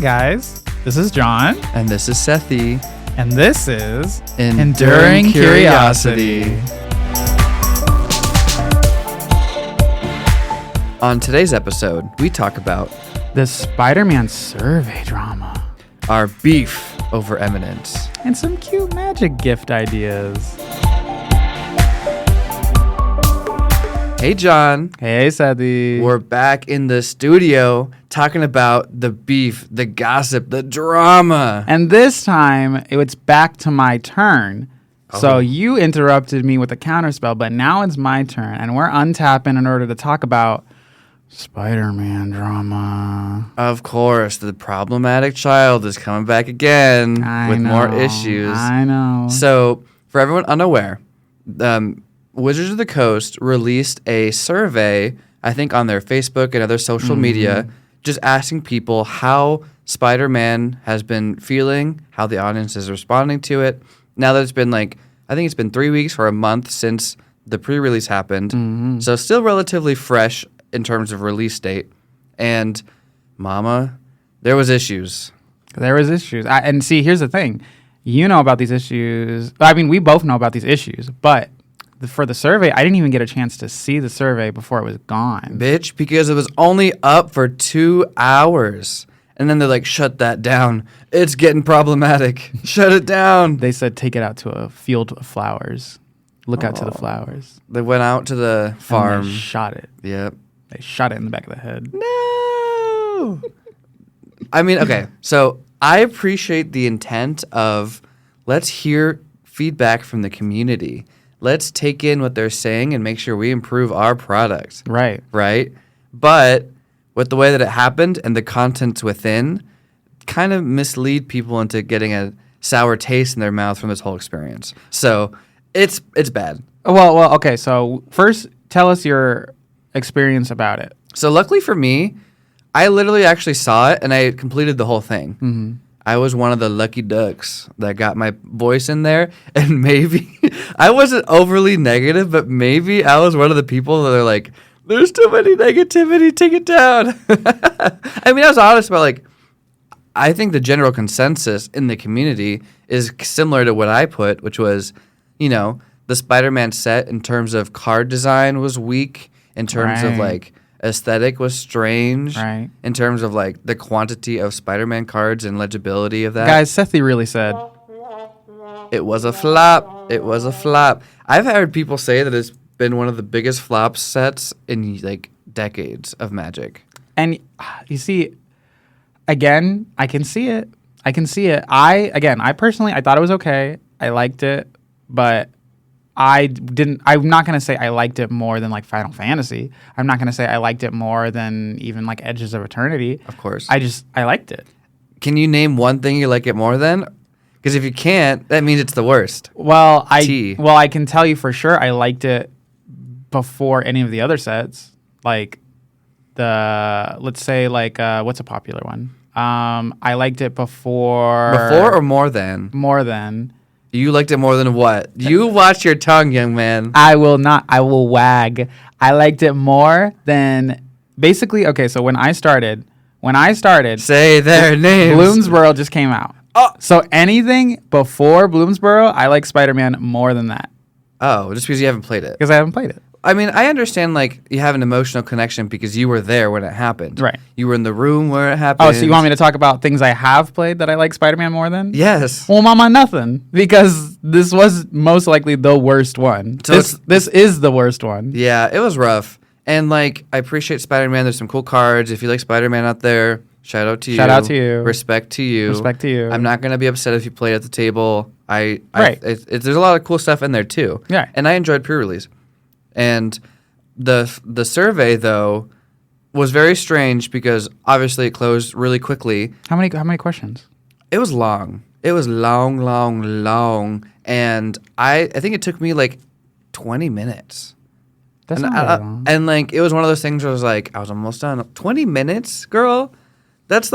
guys. This is John. And this is Sethy. And this is Enduring Curiosity. On today's episode, we talk about the Spider-Man survey drama, our beef over Eminence, and some cute magic gift ideas. Hey, John. Hey, Sethy. We're back in the studio talking about the beef, the gossip, the drama. And this time, it's back to my turn. Oh. So you interrupted me with a counterspell, but now it's my turn, and we're untapping in order to talk about Spider-Man drama. Of course, the problematic child is coming back again with more issues. I know. So, for everyone unaware, Wizards of the Coast released a survey, I think on their Facebook and other social media, just asking people how Spider-Man has been feeling, how the audience is responding to it. Now that it's been I think it's been 3 weeks or a month since the pre-release happened. So still relatively fresh in terms of release date. And mama, there was issues. And see, here's the thing. You know about these issues. I mean, we both know about these issues, but for the survey, I didn't even get a chance to see the survey before it was gone. Bitch, because it was only up for 2 hours. And then they're like, shut that down. It's getting problematic. Shut it down. They said take it out to a field of flowers. Look out to the flowers. They went out to the farm. And they shot it. Yep. They shot it in the back of the head. No. I mean, okay. So I appreciate the intent of let's hear feedback from the community. Let's take in what they're saying and make sure we improve our product. Right. Right? But with the way that it happened and the contents within, kind of mislead people into getting a sour taste in their mouth from this whole experience. So it's bad. Well, okay. So first, tell us your experience about it. So luckily for me, I literally actually saw it and I completed the whole thing. Mm-hmm. I was one of the lucky ducks that got my voice in there, and maybe I wasn't overly negative, but maybe I was one of the people that are like, there's too many negativity, take it down. I mean, I was honest about I think the general consensus in the community is similar to what I put, which was, the Spider-Man set in terms of card design was weak, in terms of aesthetic was strange, right? In terms of the quantity of Spider-Man cards and legibility of that. Guys, Sethy really said it was a flop. It was a flop. I've heard people say that it's been one of the biggest flop sets in decades of Magic. And you see, again, I can see it. I personally thought it was okay. I liked it, but I'm not going to say I liked it more than Final Fantasy. I'm not going to say I liked it more than even Edges of Eternity. Of course. I liked it. Can you name one thing you like it more than? Because if you can't, that means it's the worst. Well, I can tell you for sure I liked it before any of the other sets. Let's say what's a popular one? I liked it before. Before or more than? More than. You liked it more than what? You watch your tongue, young man. I will not. I will wag. I liked it more than basically. Okay, so when I started, say their names. Bloomsboro just came out. Oh, so anything before Bloomsboro, I like Spider-Man more than that. Oh, just because you haven't played it? Because I haven't played it. I mean, I understand you have an emotional connection because you were there when it happened. Right. You were in the room where it happened. Oh, so you want me to talk about things I have played that I like Spider-Man more than? Yes. Well, mama, nothing. Because this was most likely the worst one. So this is the worst one. Yeah, it was rough. And I appreciate Spider-Man. There's some cool cards. If you like Spider-Man out there, shout out to you. Shout out to you. Respect to you. Respect to you. I'm not going to be upset if you played at the table. Right. There's a lot of cool stuff in there too. Yeah. And I enjoyed pre-release. And the survey though was very strange because obviously it closed really quickly. How many questions? It was long. It was long, and I think it took me 20 minutes. That's not long. And it was one of those things where I was almost done. 20 minutes, girl. That's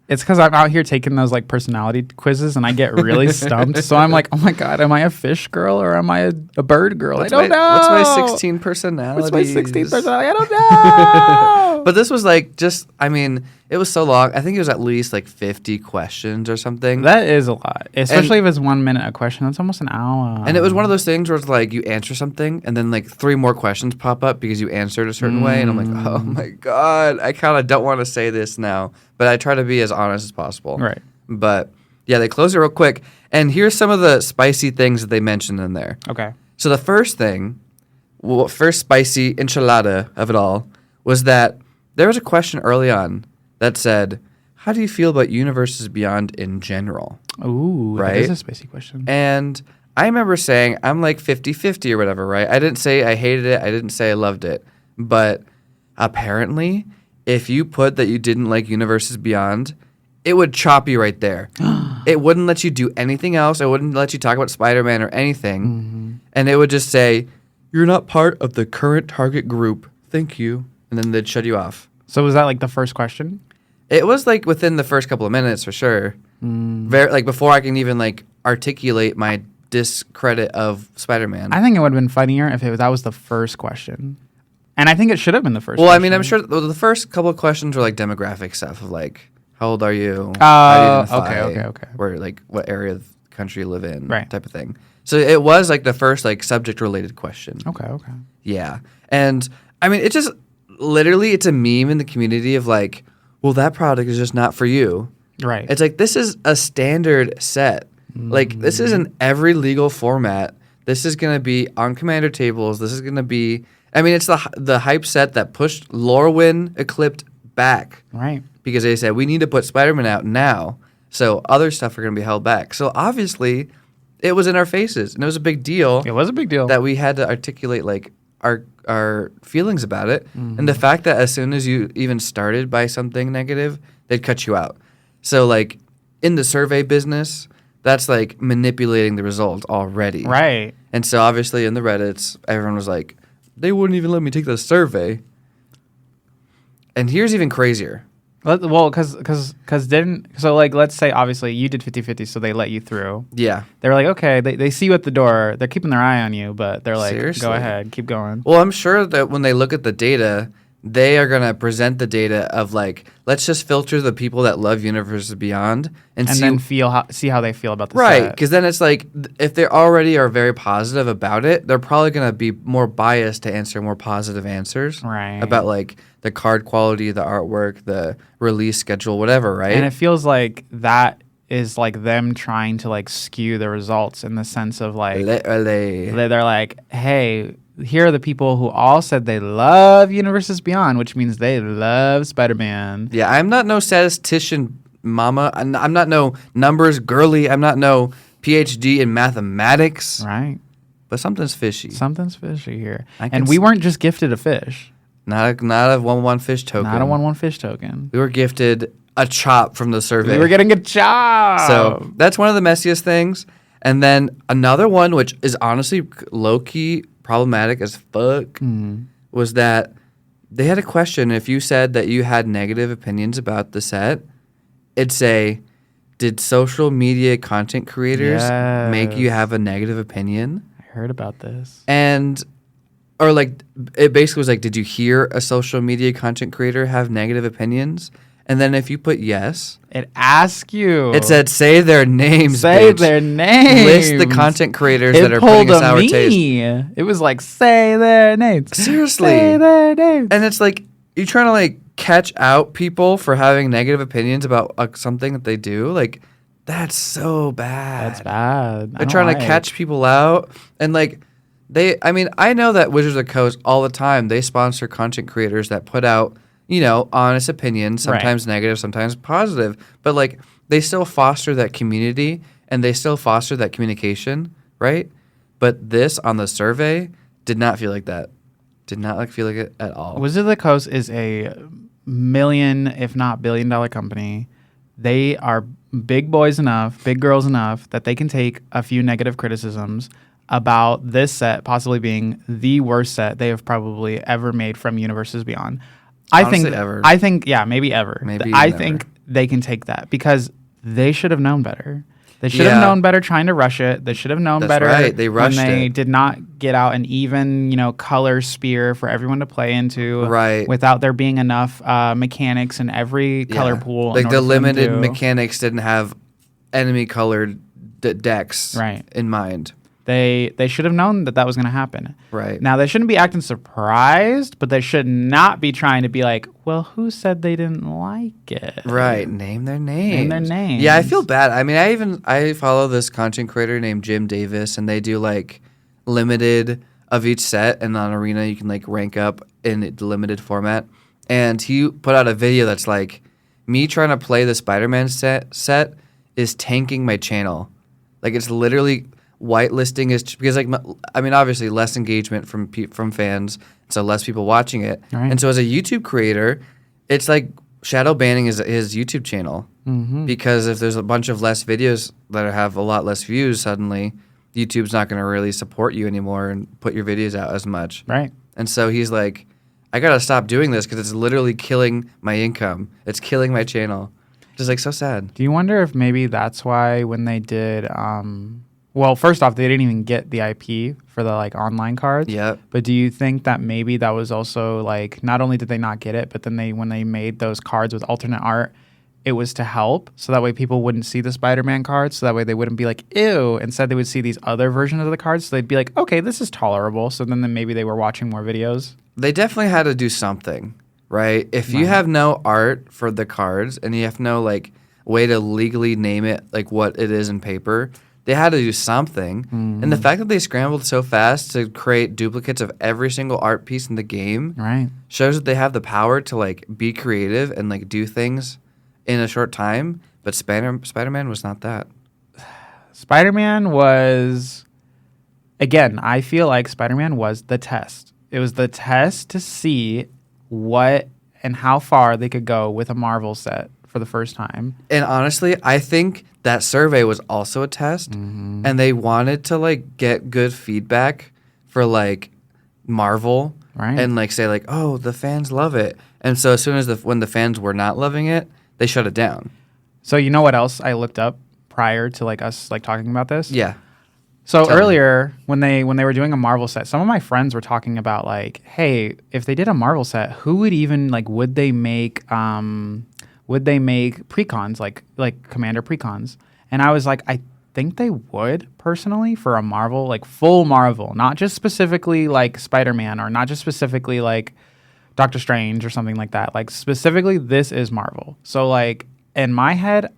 It's because I'm out here taking those personality quizzes and I get really stumped. So I'm like, oh my God, am I a fish girl or am I a bird girl? I don't know. What's my 16 personalities? I don't know. But this was like just, I mean, it was so long. I think it was at least like 50 questions or something. That is a lot, especially if it's 1 minute a question. That's almost an hour. And it was one of those things where it's like you answer something and then like 3 more questions pop up because you answered a certain way. And I'm like, oh my God, I kind of don't want to say this now. But I try to be as honest as possible. Right. But yeah, they closed it real quick. And here's some of the spicy things that they mentioned in there. Okay. So the first thing, first spicy enchilada of it all, was that there was a question early on that said, how do you feel about universes beyond in general? Ooh, right? That is a spicy question. And I remember saying, I'm like 50-50 or whatever, right? I didn't say I hated it. I didn't say I loved it. But apparently, if you put that you didn't like universes beyond, it would chop you right there. It wouldn't let you do anything else. It wouldn't let you talk about Spider-Man or anything. Mm-hmm. And it would just say, you're not part of the current target group. Thank you. And then they'd shut you off. So was that like the first question? It was like within the first couple of minutes for sure. Very like before I can even like articulate my discredit of Spider-Man. I think it would have been funnier if that was the first question. And I think it should have been the first Well, question. I mean, I'm sure the first couple of questions were like demographic stuff of like, how old are you? How do you identify? Okay. Where like what area of the country you live in, right. type of thing. So it was like the first like subject related question. Okay. Yeah. And I mean, it's just literally it's a meme in the community of like, well, that product is just not for you. Right. It's like this is a standard set. Like this is in every legal format. This is going to be on commander tables. This is going to be I mean, it's the hype set that pushed Lorwyn Eclipsed back. Right. Because they said, we need to put Spider-Man out now. So other stuff are going to be held back. So obviously, it was in our faces. And it was a big deal. It was a big deal. That we had to articulate, like, our feelings about it. Mm-hmm. And the fact that as soon as you even started by something negative, they'd cut you out. So, like, in the survey business, that's, like, manipulating the result already. Right. And so, obviously, in the Reddits, everyone was like, they wouldn't even let me take the survey. And here's even crazier. Well, because didn't... So, like, let's say, obviously, you did 50-50, so they let you through. Yeah. They were like, okay, they see you at the door. They're keeping their eye on you, but they're like, Seriously? Go ahead, keep going. Well, I'm sure that when they look at the data, they are going to present the data of, like, let's just filter the people that love Universes Beyond and see... then see how they feel about the right, set. because then it's like, if they already are very positive about it, they're probably going to be more biased to answer more positive answers. Right. About, like, the card quality, the artwork, the release schedule, whatever, right? And it feels like that is, like, them trying to, like, skew the results in the sense of, like... They're like, hey... Here are the people who all said they love Universes Beyond, which means they love Spider-Man. Yeah, I'm not no statistician, mama. I'm not no numbers girly. I'm not no PhD in mathematics. Right. But something's fishy. Something's fishy here. And we weren't just gifted a fish. Not a 1-1 fish token. Not a 1-1 fish token. We were gifted a chop from the survey. We were getting a chop. So that's one of the messiest things. And then another one, which is honestly low-key problematic as fuck, was that they had a question. If you said that you had negative opinions about the set, it'd say, did social media content creators make you have a negative opinion? I heard about this. Or like, it basically was like, did you hear a social media content creator have negative opinions? And then if you put yes, it asks you. It said, say their names, Say bitch. their names. List the content creators that are putting a sour taste. It was like, say their names. Seriously. Say their names. And it's like, you're trying to like catch out people for having negative opinions about something that they do. Like, that's so bad. That's bad. They're trying to catch people out. And like, I know that Wizards of the Coast all the time, they sponsor content creators that put out, you know, honest opinions, sometimes negative, sometimes positive. But, like, they still foster that community and they still foster that communication, right? But this on the survey did not feel like that. Did not feel like it at all. Wizards of the Coast is a million, if not billion-dollar company. They are big boys enough, big girls enough that they can take a few negative criticisms about this set possibly being the worst set they have probably ever made from Universes Beyond. Honestly, ever. Maybe ever. Maybe I never. think they can take that because they should have known better. They should have known better trying to rush it. They should have known That's better right. They rushed when they it. did not get out an even, color sphere for everyone to play into. Right. Without there being enough mechanics in every color pool. Like in the order for them limited to- mechanics didn't have enemy colored decks in mind. They should have known that was going to happen. Right. Now, they shouldn't be acting surprised, but they should not be trying to be like, well, who said they didn't like it? Right. Name their names. Name their names. Yeah, I feel bad. I mean, I follow this content creator named Jim Davis, and they do like limited of each set, and on Arena you can like rank up in the limited format. And he put out a video that's like, me trying to play the Spider-Man set is tanking my channel. Like it's literally whitelisting is because like I mean obviously less engagement from fans, so less people watching it, and so as a YouTube creator, it's like shadow banning his YouTube channel because if there's a bunch of less videos that have a lot less views, suddenly YouTube's not going to really support you anymore and put your videos out as much. Right. And so he's like, I gotta stop doing this because it's literally killing my income. It's killing my channel. Just like so sad. Do you wonder if maybe that's why when they did well, first off, they didn't even get the IP for the like online cards. Yep. But do you think that maybe that was also like not only did they not get it, but then when they made those cards with alternate art, it was to help so that way people wouldn't see the Spider-Man cards, so that way they wouldn't be like ew. Instead, they would see these other versions of the cards, so they'd be like, okay, this is tolerable. So then maybe they were watching more videos. They definitely had to do something, right? If you have no art for the cards and you have no like way to legally name it like what it is in paper, they had to do something. And the fact that they scrambled so fast to create duplicates of every single art piece in the game shows that they have the power to like be creative and like do things in a short time. But Spider-Man was not that. Spider-Man was, again, I feel like Spider-Man was the test. It was the test to see what and how far they could go with a Marvel set for the first time. And honestly, I think that survey was also a test, and they wanted to like get good feedback for like Marvel, and like say like, oh, the fans love it. And so as soon as when the fans were not loving it, they shut it down. So you know what else I looked up prior to like us like talking about this? Yeah. So earlier when they were doing a Marvel set, some of my friends were talking about like, hey, if they did a Marvel set, who would even like would they make precons like Commander precons? And I was like, I think they would personally for a Marvel, like full Marvel, not just specifically like Spider-Man or not just specifically like Doctor Strange or something like that. Like specifically, this is Marvel. So like in my head,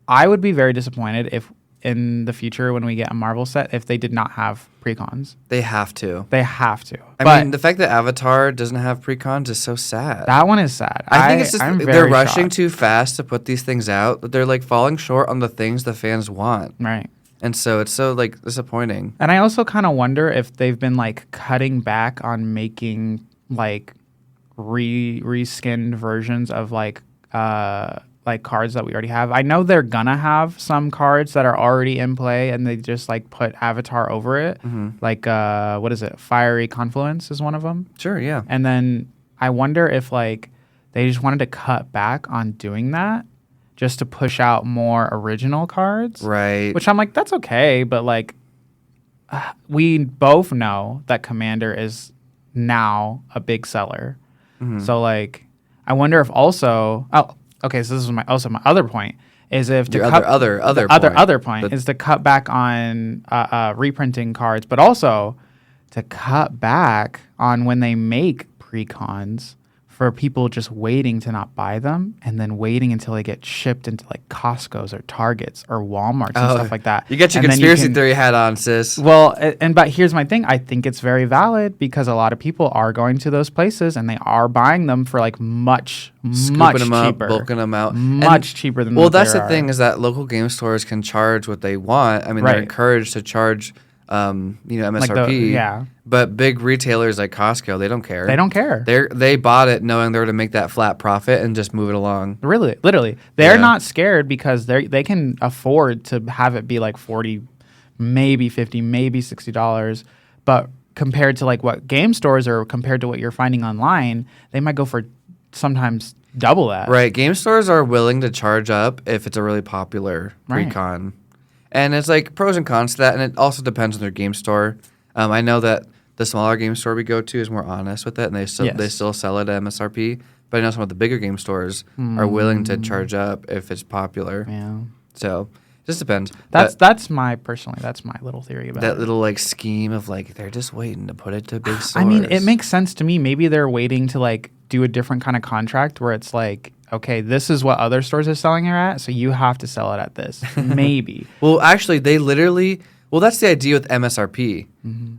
I would be very disappointed if in the future when we get a Marvel set if they did not have precons. They have to. They have to. I mean, the fact that Avatar doesn't have precons is so sad. That one is sad. I think it's just I'm they're very rushing shocked. too fast to put these things out. They're like falling short on the things the fans want. Right. And so it's so like disappointing. And I also kind of wonder if they've been like cutting back on making like reskinned versions of like cards that we already have. I know they're gonna have some cards that are already in play and they just like put Avatar over it. Like what is it? Fiery Confluence is one of them. Sure, yeah. And then I wonder if like they just wanted to cut back on doing that just to push out more original cards. Right. Which I'm like, that's okay, but like we both know that Commander is now a big seller. So like I wonder if also okay, so this is my other point is if to cut other point is to cut back on reprinting cards, but also to cut back on when they make precons for people just waiting to not buy them and then waiting until they get shipped into like Costco's or Targets or Walmarts and stuff like that. You got your And then conspiracy theory hat on, sis. Well, but here's my thing. I think it's very valid because a lot of people are going to those places and they are buying them for like much Scooping them cheaper. up, bulking them out. Much cheaper than well, what they that's the are. thing is that local game stores can charge what they want. I mean, they're encouraged to charge, MSRP. But big retailers like Costco, they don't care. They don't care. They bought it knowing they were to make that flat profit and just move it along. Really, literally, they're not scared because they can afford to have it be like $40, maybe $50, maybe $60. But compared to like what game stores or compared to what you're finding online, they might go for sometimes double that. Right. Game stores are willing to charge up if it's a really popular precon. And it's like pros and cons to that, and it also depends on their game store. I know that the smaller game store we go to is more honest with it, and they still sell it at MSRP. But I know some of the bigger game stores are willing to charge up if it's popular. Yeah. So just depends. That's my little theory about that it. little like scheme of like they're just waiting to put it to big stores. I mean, it makes sense to me. Maybe they're waiting to like do a different kind of contract where it's like, okay, this is what other stores are selling it at, so you have to sell it at this. Maybe. Well, actually, that's the idea with MSRP,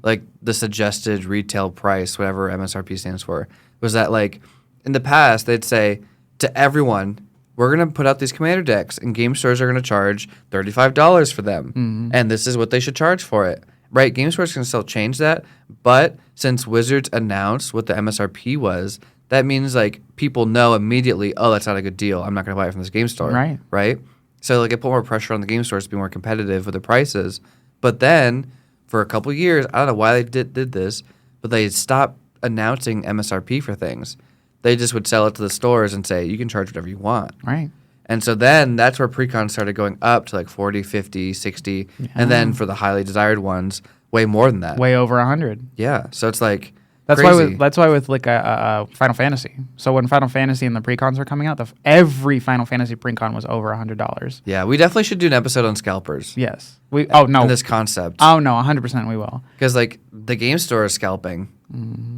like the suggested retail price, whatever MSRP stands for, was that like in the past they'd say to everyone, we're going to put out these commander decks, and game stores are going to charge $35 for them, and this is what they should charge for it. Right? Game stores can still change that, but since Wizards announced what the MSRP was, that means like people know immediately, oh, that's not a good deal. I'm not going to buy it from this game store. Right. Right? So like it put more pressure on the game stores to be more competitive with their prices. But then for a couple years, I don't know why they did this, but they stopped announcing MSRP for things. They just would sell it to the stores and say, you can charge whatever you want. Right. And so then that's where pre-con started going up to like 40, 50, 60. Yeah. And then for the highly desired ones, way more than that. Way over 100. Yeah. So it's like that's crazy. why with like a Final Fantasy. So when Final Fantasy and the pre-cons are coming out, every Final Fantasy pre-con was over $100. Yeah, we definitely should do an episode on scalpers. Yes. And this concept. Oh no, 100% we will. Because like the game store is scalping,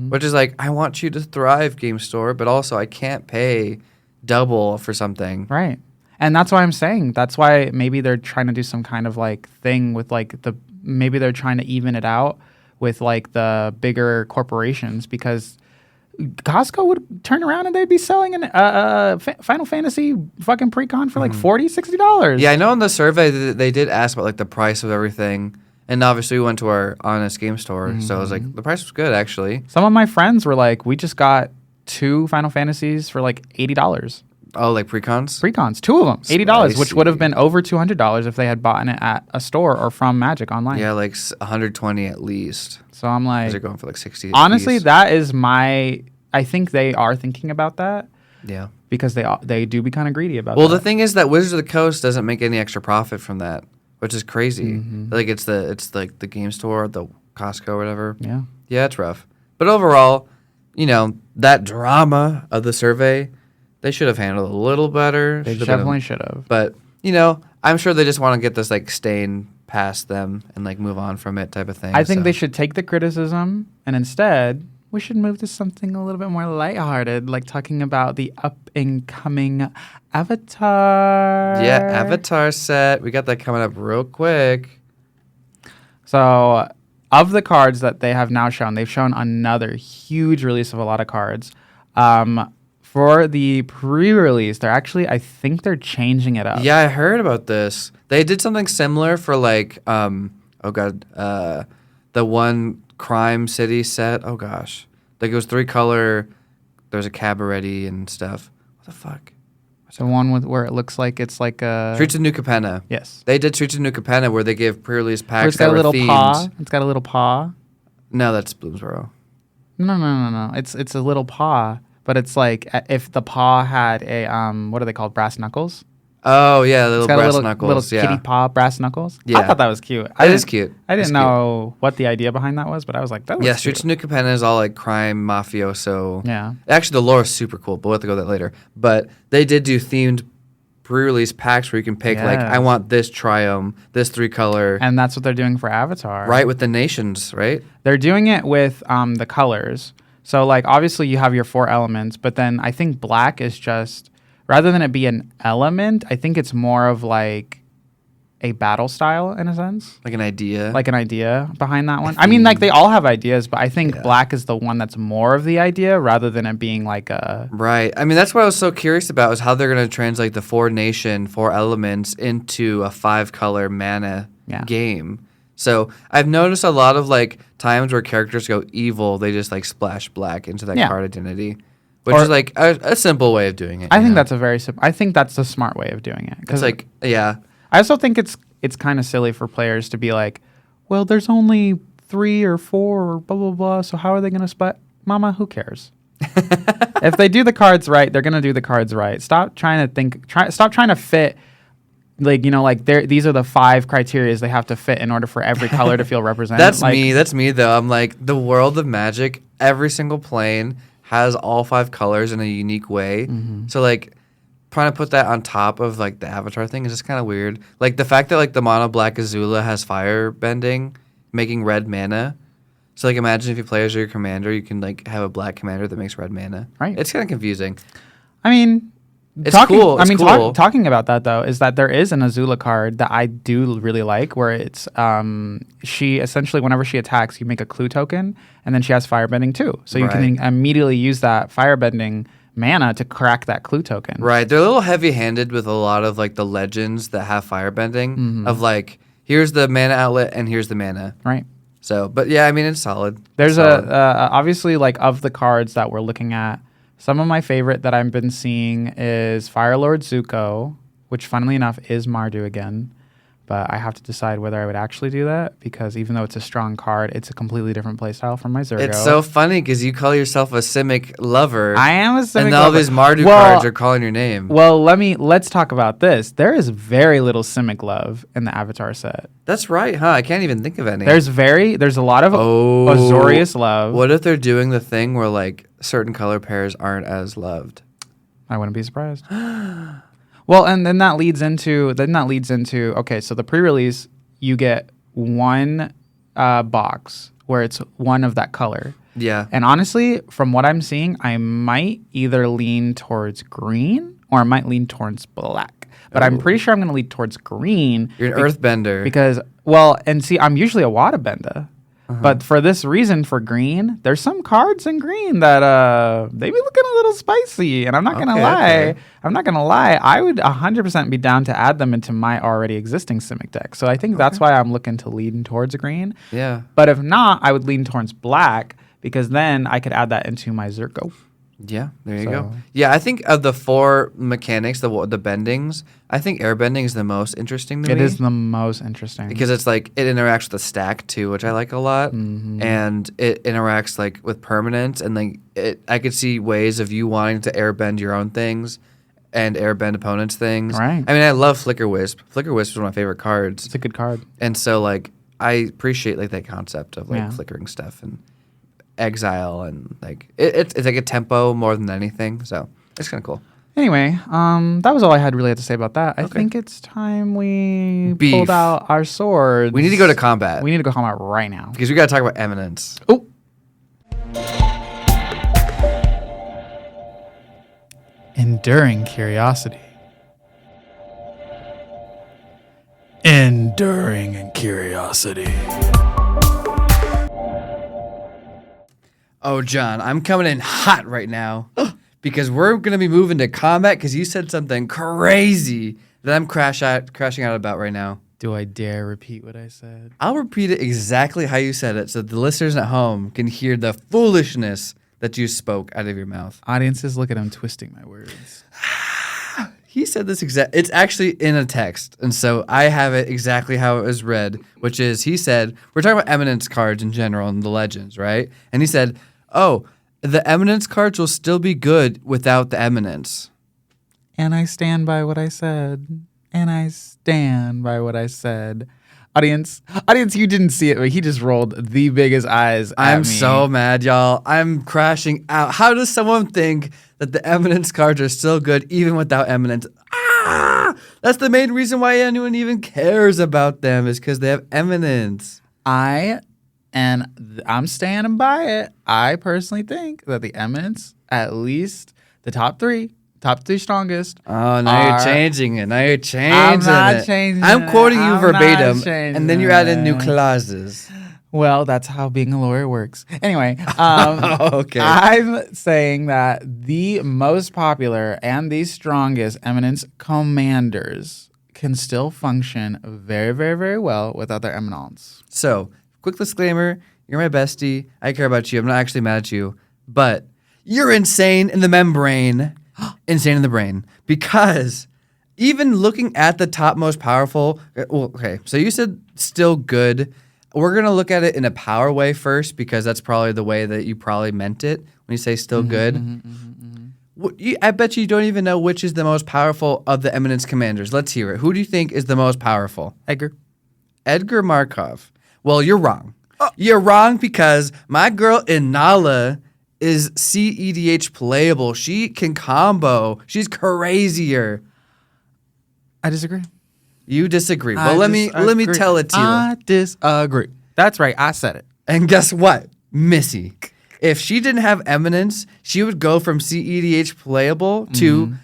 which is like, I want you to thrive, game store, but also I can't pay double for something. Right. And that's why I'm saying, that's why maybe they're trying to do some kind of like thing with like maybe they're trying to even it out with like the bigger corporations, because Costco would turn around and they'd be selling a Final Fantasy fucking pre-con for like $40, $60. Yeah, I know in the survey they did ask about like the price of everything. And obviously we went to our honest game store. So I was like, the price was good actually. Some of my friends were like, we just got 2 Final Fantasies for like $80. Oh, like pre-cons? Pre-cons, 2 of them, $80, which would have been over $200 if they had bought it at a store or from Magic online. Yeah, like 120 at least. So I'm like, they're going for like 60. Honestly, that is I think they are thinking about that. Yeah. Because they do be kind of greedy about that. Well, the thing is that Wizards of the Coast doesn't make any extra profit from that, which is crazy. Like it's like the game store, the Costco or whatever. Yeah. Yeah, it's rough. But overall, that drama of the survey, they should have handled a little better. They definitely should have. But, I'm sure they just want to get this like stain past them and like move on from it type of thing. I think they should take the criticism and instead we should move to something a little bit more lighthearted, like talking about the up and coming Avatar. Yeah, Avatar set. We got that coming up real quick. So, of the cards that they have now shown, they've shown another huge release of a lot of cards. For the pre-release, I think they're changing it up. Yeah, I heard about this. They did something similar for like, the one Crime City set. Oh gosh, like it was 3-color. There's a cabaret and stuff. What the fuck? The one where it looks like it's like a Streets of New Capenna. Yes, they did Streets of New Capenna where they gave pre-release packs. It's got a little paw. It's got a little paw. No, that's Bloomsboro. No. It's a little paw. But it's like if the paw had a what are they called? Brass knuckles. Oh yeah, little brass knuckles. Little kitty paw brass knuckles. Yeah, I thought that was cute. It is cute. I didn't know what the idea behind that was, but I was like, that looks Streets of New Capenna is all like crime mafioso. Yeah. Actually, the lore is super cool, but we'll have to go to that later. But they did do themed pre-release packs where you can pick like, I want this triome, this 3-color, and that's what they're doing for Avatar. Right, with the nations, right? They're doing it with the colors. So, like, obviously you have your 4 elements, but then I think black is just, rather than it be an element, I think it's more of like a battle style in a sense. Like an idea. Like an idea behind that one. I mean, like, they all have ideas, but I think black is the one that's more of the idea rather than it being like a... Right. I mean, that's what I was so curious about is how they're going to translate the 4 nation, 4 elements into a 5-color mana game. So I've noticed a lot of like times where characters go evil, they just like splash black into that card identity, which is like a simple way of doing it. I think that's a very simple. I think that's a smart way of doing it. It's like I also think it's kind of silly for players to be like, well, there's only 3 or 4 or blah blah blah. So how are they going to split? Mama, who cares? If they do the cards right, they're going to do the cards right. Stop trying to fit like these are the 5 criteria they have to fit in order for every color to feel represented. That's me though. I'm like, the world of Magic, every single plane has all 5 colors in a unique way. So like trying to put that on top of like the Avatar thing is just kind of weird. Like the fact that like the mono black Azula has fire bending, making red mana. So like imagine if you play as your commander, you can like have a black commander that makes red mana. Right. It's kind of confusing. I mean, it's cool. It's cool. Talking about that though is that there is an Azula card that I do really like, where it's she essentially whenever she attacks, you make a clue token, and then she has firebending too, so you can immediately use that firebending mana to crack that clue token. Right. They're a little heavy-handed with a lot of like the legends that have firebending of like here's the mana outlet and here's the mana. Right. So, but yeah, I mean it's solid. There's obviously like of the cards that we're looking at. Some of my favorite that I've been seeing is Firelord Zuko, which funnily enough is Mardu again. But I have to decide whether I would actually do that, because even though it's a strong card, it's a completely different playstyle from my Zurgo. It's so funny because you call yourself a Simic lover. I am a Simic lover. And all these Mardu cards are calling your name. Well, let's talk about this. There is very little Simic love in the Avatar set. That's right, huh? I can't even think of any. There's a lot of Azorius love. What if they're doing the thing where like certain color pairs aren't as loved? I wouldn't be surprised. Well, and then that leads into okay, so the pre-release you get one box where it's one of that color. Yeah. And honestly, from what I'm seeing, I might either lean towards green or I might lean towards black. But I'm pretty sure I'm going to lean towards green. You're an earthbender. Because I'm usually a waterbender. But for this reason, for green, there's some cards in green that they be looking a little spicy. And I'm not gonna lie. Okay. I'm not gonna lie. I would 100% be down to add them into my already existing Simic deck. So I think that's why I'm looking to lean towards green. Yeah. But if not, I would lean towards black, because then I could add that into my Zurgo. Yeah, there you go. Yeah, I think of the 4 mechanics, the bendings, I think airbending is the most interesting to me. It is the most interesting. Because it's like, it interacts with the stack too, which I like a lot. And it interacts like with permanence, and like I could see ways of you wanting to airbend your own things and airbend opponents' things. Right. I mean, I love Flicker Wisp. Flicker Wisp is one of my favorite cards. It's a good card. And so like I appreciate like that concept of like flickering stuff and exile, and like it's like a tempo more than anything, so it's kind of cool. Anyway, that was all I had to say about that. I think it's time we pulled out our swords. We need to go to combat. We need to go combat right now, because we got to talk about Eminence. Oh, enduring curiosity. Enduring curiosity. Oh, John, I'm coming in hot right now because we're going to be moving to combat because you said something crazy that I'm crashing out about right now. Do I dare repeat what I said? I'll repeat it exactly how you said it so the listeners at home can hear the foolishness that you spoke out of your mouth. Audiences, look at him twisting my words. He said this it's actually in a text, and so I have it exactly how it was read, which is he said, we're talking about Eminence cards in general and the legends, right? And he said, oh, the Eminence cards will still be good without the Eminence. And I stand by what I said. And I stand by what I said. Audience, you didn't see it, but he just rolled the biggest eyes at me. I'm so mad, y'all. I'm crashing out. How does someone think that the Eminence cards are still good even without Eminence? That's the main reason why anyone even cares about them, is because they have Eminence. I'm standing by it. I personally think that the Eminence, at least the top three strongest. Oh, now you're changing it. I'm not changing it. I'm quoting you verbatim, and then you add in new clauses. Well, that's how being a lawyer works. Anyway, okay. I'm saying that the most popular and the strongest Eminence commanders can still function very, very, very well without their Eminence. So, quick disclaimer, you're my bestie. I care about you. I'm not actually mad at you. But you're insane in the membrane. Insane in the brain. Because even looking at the top most powerful... Well, okay, so you said still good. We're going to look at it in a power way first, because that's probably the way that you probably meant it when you say still good. I bet you don't even know which is the most powerful of the Eminence commanders. Let's hear it. Who do you think is the most powerful? Edgar Markov. Well, you're wrong. You're wrong because my girl Inala is CEDH playable. She can combo. She's crazier. I disagree. You disagree. Well, let me tell it to you. I disagree. That's right. I said it. And guess what? Missy. If she didn't have Eminence, she would go from CEDH playable to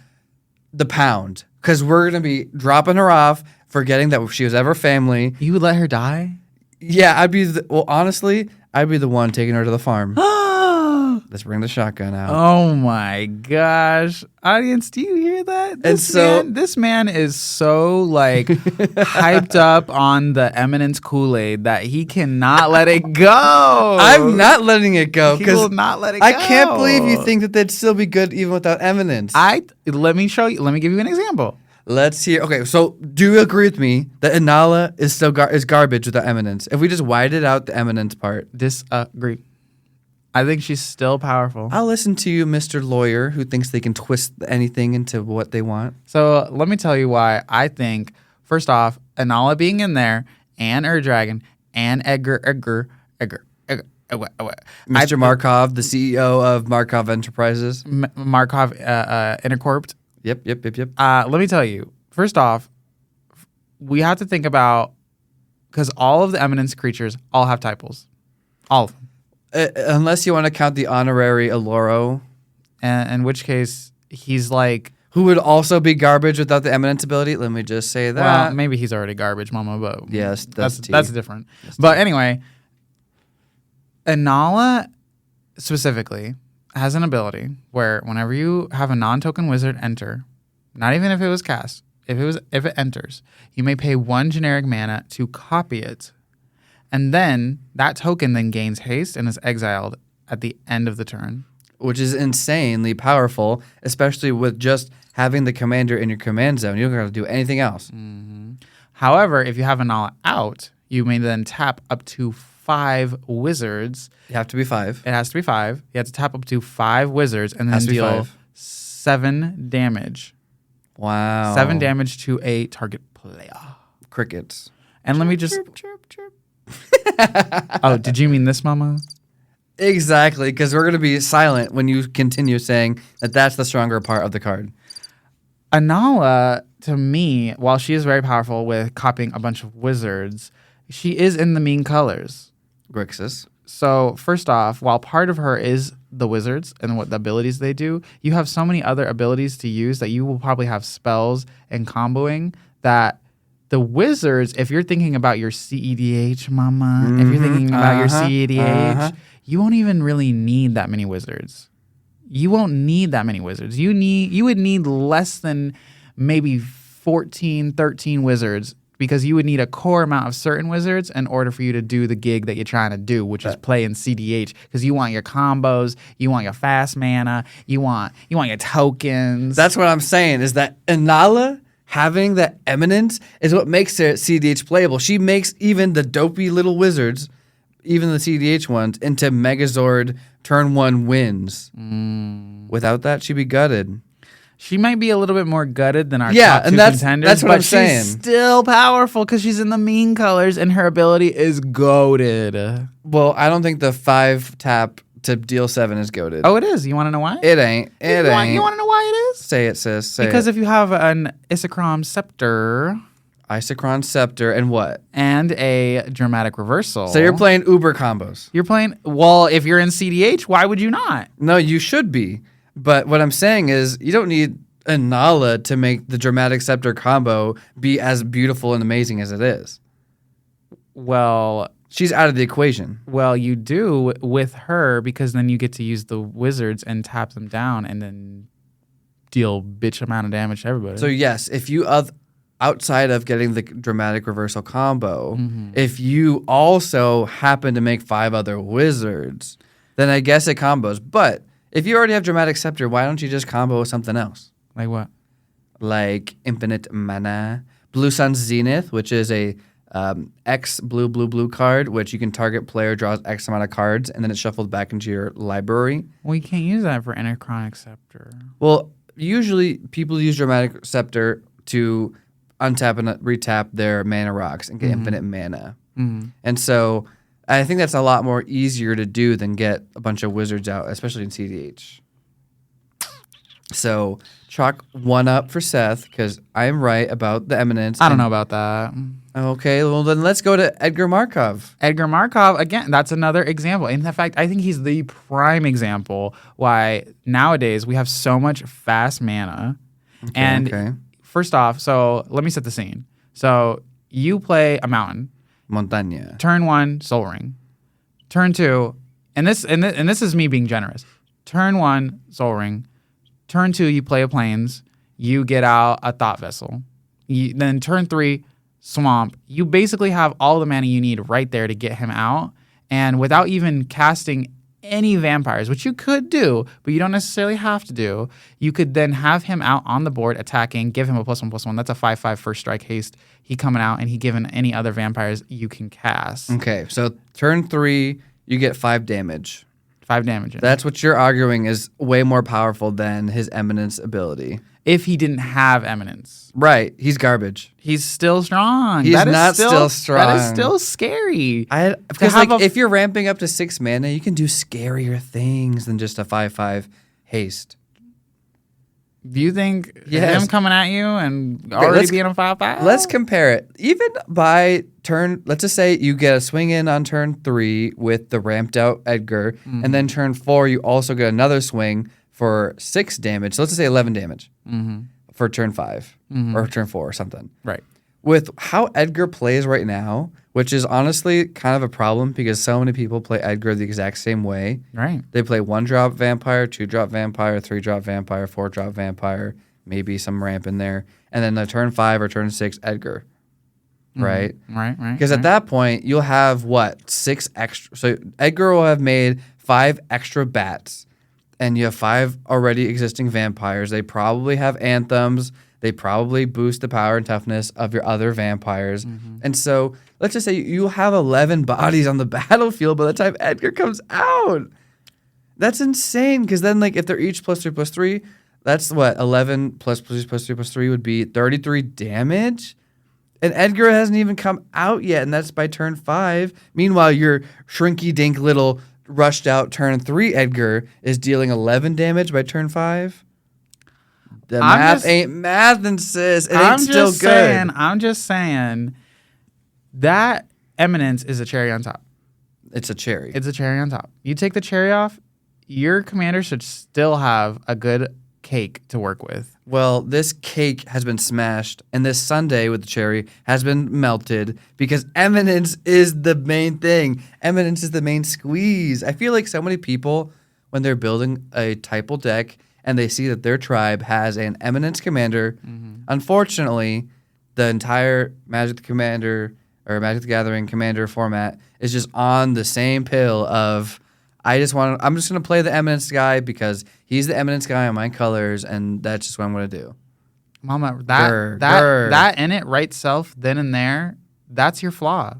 the pound. Because we're going to be dropping her off, forgetting that she was ever family. You would let her die? Yeah, honestly, I'd be the one taking her to the farm. Let's bring the shotgun out. Oh my gosh. Audience, do you hear that? This man is so like hyped up on the Eminence Kool-Aid that he cannot let it go. I'm not letting it go. He will not let it go. I can't believe you think that they'd still be good even without Eminence. Let me show you. Let me give you an example. Let's hear. Okay, so do you agree with me that Inala is still is garbage without Eminence? If we just whited out the Eminence part. Disagree. I think she's still powerful. I'll listen to you, Mr. Lawyer, who thinks they can twist anything into what they want. So let me tell you why I think, first off, Inala being in there, and Dragon, and Edgar. Mr. Markov, the CEO of Markov Enterprises. Markov Intercorp. Yep. Let me tell you, first off, we have to think about, because all of the Eminence creatures all have typos. All of them. Unless you want to count the honorary Aloro. In which case, he's like... Who would also be garbage without the Eminence ability? Let me just say that. Well, maybe he's already garbage, mama, but... Yes, that's different. But anyway, Inala specifically has an ability where whenever you have a non-token wizard enter, not even if it was cast, if it enters, you may pay 1 generic mana to copy it. And then that token then gains haste and is exiled at the end of the turn. Which is insanely powerful, especially with just having the commander in your command zone. You don't have to do anything else. Mm-hmm. However, if you have Inala out, you may then tap up to 5 wizards. You have to be 5. It has to be 5. You have to tap up to 5 wizards and then deal 7 damage. Wow. 7 damage to a target player. Crickets. And let me just... Chirp. Oh, did you mean this, mama? Exactly, because we're going to be silent when you continue saying that that's the stronger part of the card. Inala, to me, while she is very powerful with copying a bunch of wizards, she is in the mean colors. Grixis. So, first off, while part of her is the wizards and what the abilities they do, you have so many other abilities to use that you will probably have spells and comboing that the wizards, if you're thinking about your CEDH, mama, if you're thinking about your CEDH, you won't even really need that many wizards. You won't need that many wizards. You would need less than maybe 14, 13 wizards because you would need a core amount of certain wizards in order for you to do the gig that you're trying to do, which is play in CDH, because you want your combos, you want your fast mana, you want your tokens. That's what I'm saying, is that Inala having that Eminence is what makes her CDH playable. She makes even the dopey little wizards, even the CDH ones, into Megazord turn 1 wins. Without that, she'd be gutted. She might be a little bit more gutted than our top 2 contenders. That's what I'm saying. She's still powerful because she's in the mean colors and her ability is goated. Well, I don't think the 5 tap to deal 7 is goated. Oh, it is. You want to know why? It ain't. You want to know why it is? Say it, sis. Because if you have an Isochron Scepter... Isochron Scepter and what? And a Dramatic Reversal. So you're playing Uber combos. You're playing... Well, if you're in CDH, why would you not? No, you should be. But what I'm saying is you don't need Inala to make the Dramatic Scepter combo be as beautiful and amazing as it is. Well... She's out of the equation. Well, you do with her because then you get to use the wizards and tap them down and then deal bitch amount of damage to everybody. So yes, if you... outside of getting the Dramatic Reversal combo, if you also happen to make 5 other wizards, then I guess it combos. But if you already have Dramatic Scepter, why don't you just combo with something else? Like what? Like Infinite Mana, Blue Sun Zenith, which is a X blue card, which you can target player draws X amount of cards, and then it's shuffled back into your library. Well, you can't use that for Anachronic Scepter. Well, usually people use Dramatic Scepter to untap and retap their mana rocks and get infinite mana. And so I think that's a lot more easier to do than get a bunch of wizards out, especially in CDH. So chalk 1 up for Seth, because I am right about the Eminence. I don't know about that. Okay, well then let's go to Edgar Markov. Edgar Markov, again, that's another example. In fact, I think he's the prime example why nowadays we have so much fast mana. First off, so let me set the scene. So you play a mountain. Montaña. Turn 1, Soul Ring. Turn 2, and this is me being generous. Turn 1, Soul Ring. Turn 2, you play a Plains. You get out a Thought Vessel. Then turn 3, Swamp. You basically have all the mana you need right there to get him out. And without even casting any vampires, which you could do, but you don't necessarily have to do, you could then have him out on the board attacking, give him a +1/+1. That's a 5/5 first strike haste. He coming out, and he given any other vampires you can cast. Okay, so turn 3, you get 5 damage. 5 damage. That's what you're arguing is way more powerful than his Eminence ability. If he didn't have Eminence. Right, he's garbage. He's still strong. He's not still strong. That is still scary. Because if you're ramping up to 6 mana, you can do scarier things than just a 5/5 haste. Do you think him coming at you and already being a 5/5? Let's compare it. Even by turn, let's just say you get a swing in on turn 3 with the ramped out Edgar, and then turn 4 you also get another swing for 6 damage. So let's just say 11 damage for turn 5 or turn 4 or something. Right. With how Edgar plays right now, which is honestly kind of a problem because so many people play Edgar the exact same way. Right. They play 1-drop vampire, 2-drop vampire, 3-drop vampire, 4-drop vampire, maybe some ramp in there, and then the turn 5 or turn 6 Edgar. Right? Right. Because at that point, you'll have 6 extra. So Edgar will have made 5 extra bats, and you have 5 already existing vampires. They probably have anthems. They probably boost the power and toughness of your other vampires. And so let's just say you have 11 bodies on the battlefield by the time Edgar comes out. That's insane, because then if they're each +3/+3, that's 11 plus 3 would be 33 damage. And Edgar hasn't even come out yet, and that's by turn 5. Meanwhile, your shrinky-dink little rushed out turn 3 Edgar is dealing 11 damage by turn 5. The math ain't mathin', sis. It ain't still good. I'm just saying that Eminence is a cherry on top. It's a cherry. It's a cherry on top. You take the cherry off, your commander should still have a good cake to work with. Well, this cake has been smashed, and this sundae with the cherry has been melted because Eminence is the main thing. Eminence is the main squeeze. I feel like so many people, when they're building a typal deck, and they see that their tribe has an Eminence commander. Unfortunately, the entire Magic the Commander or Magic the Gathering commander format is just on the same pill of I'm just going to play the Eminence guy because he's the Eminence guy on my colors, and that's just what I'm going to do. Mama, that in it right self then and there, that's your flaw.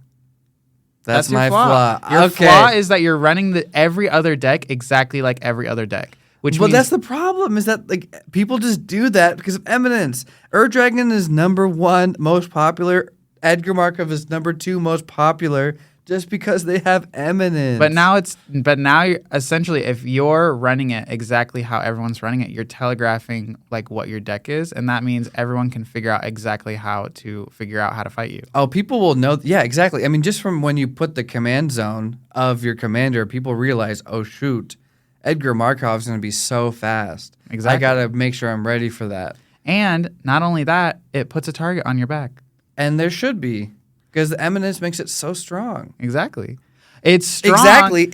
That's my flaw. Your flaw is that you're running every other deck exactly like every other deck. Well, that's the problem, is that people just do that because of Eminence. Ur-Dragon is #1 most popular. Edgar Markov is #2 most popular just because they have Eminence. But now you're essentially, if you're running it exactly how everyone's running it, you're telegraphing what your deck is, and that means everyone can figure out exactly how to fight you. Oh, people will know. Yeah, exactly. I mean, just from when you put the command zone of your commander, people realize, oh shoot, Edgar Markov's going to be so fast. Exactly. I got to make sure I'm ready for that. And not only that, it puts a target on your back. And there should be, because the Eminence makes it so strong. Exactly. It's strong. Exactly.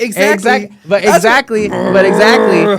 But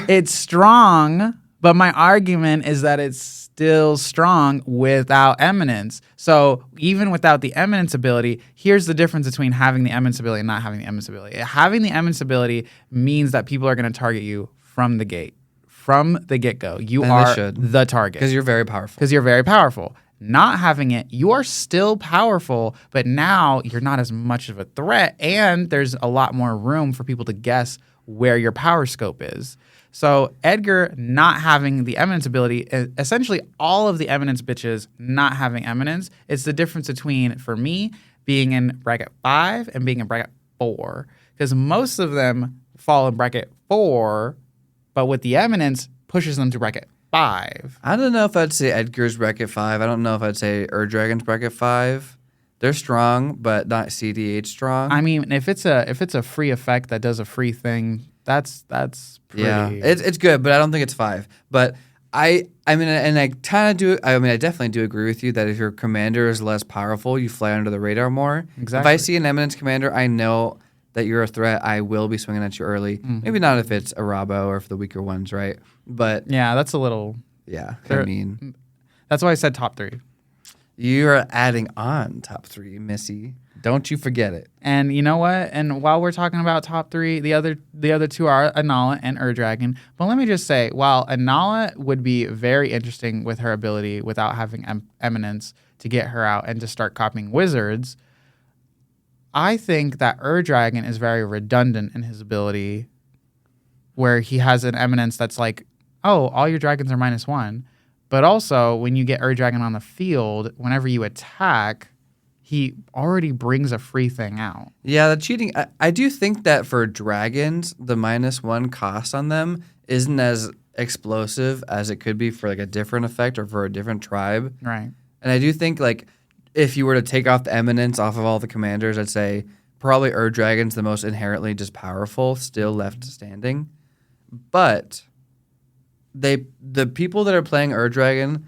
it's strong. But my argument is that it's still strong without Eminence. So even without the Eminence ability, here's the difference between having the Eminence ability and not having the Eminence ability. Having the Eminence ability means that people are going to target you from the gate. From the get-go. You are the target. Because you're very powerful. Because you're very powerful. not having it, you are still powerful, but now you're not as much of a threat, and there's a lot more room for people to guess where your power scope is. So Edgar not having the Eminence ability, essentially all of the Eminence bitches not having Eminence, it's the difference between, for me, being in bracket 5 and being in bracket 4. Because most of them fall in bracket 4, but with the Eminence, pushes them to bracket 5. I don't know if I'd say Edgar's bracket 5. I don't know if I'd say Dragon's bracket 5. They're strong, but not CDH strong. I mean, if it's a free effect that does a free thing, that's pretty. Yeah, it's good, but I don't think it's 5. But I mean, and I kind of do. I mean, I definitely do agree with you that if your commander is less powerful, you fly under the radar more. Exactly. If I see an Eminence commander, I know that you're a threat. I will be swinging at you early. Maybe not if it's a Rabo or for the weaker ones, right? But yeah, that's a little. Yeah, I mean, that's why I said top 3. You're adding on top 3, Missy. Don't you forget it. And you know what? And while we're talking about top 3, the other 2 are Anala and Dragon. But let me just say, while Anala would be very interesting with her ability without having Eminence to get her out and to start copying wizards, I think that Dragon is very redundant in his ability, where he has an Eminence that's like, oh, all your dragons are -1. But also, when you get Dragon on the field, whenever you attack, he already brings a free thing out. Yeah, the cheating. I do think that for dragons, the -1 cost on them isn't as explosive as it could be for like a different effect or for a different tribe. Right. And I do think like if you were to take off the Eminence off of all the commanders, I'd say probably Dragon's the most inherently just powerful, still left standing. But the people that are playing Dragon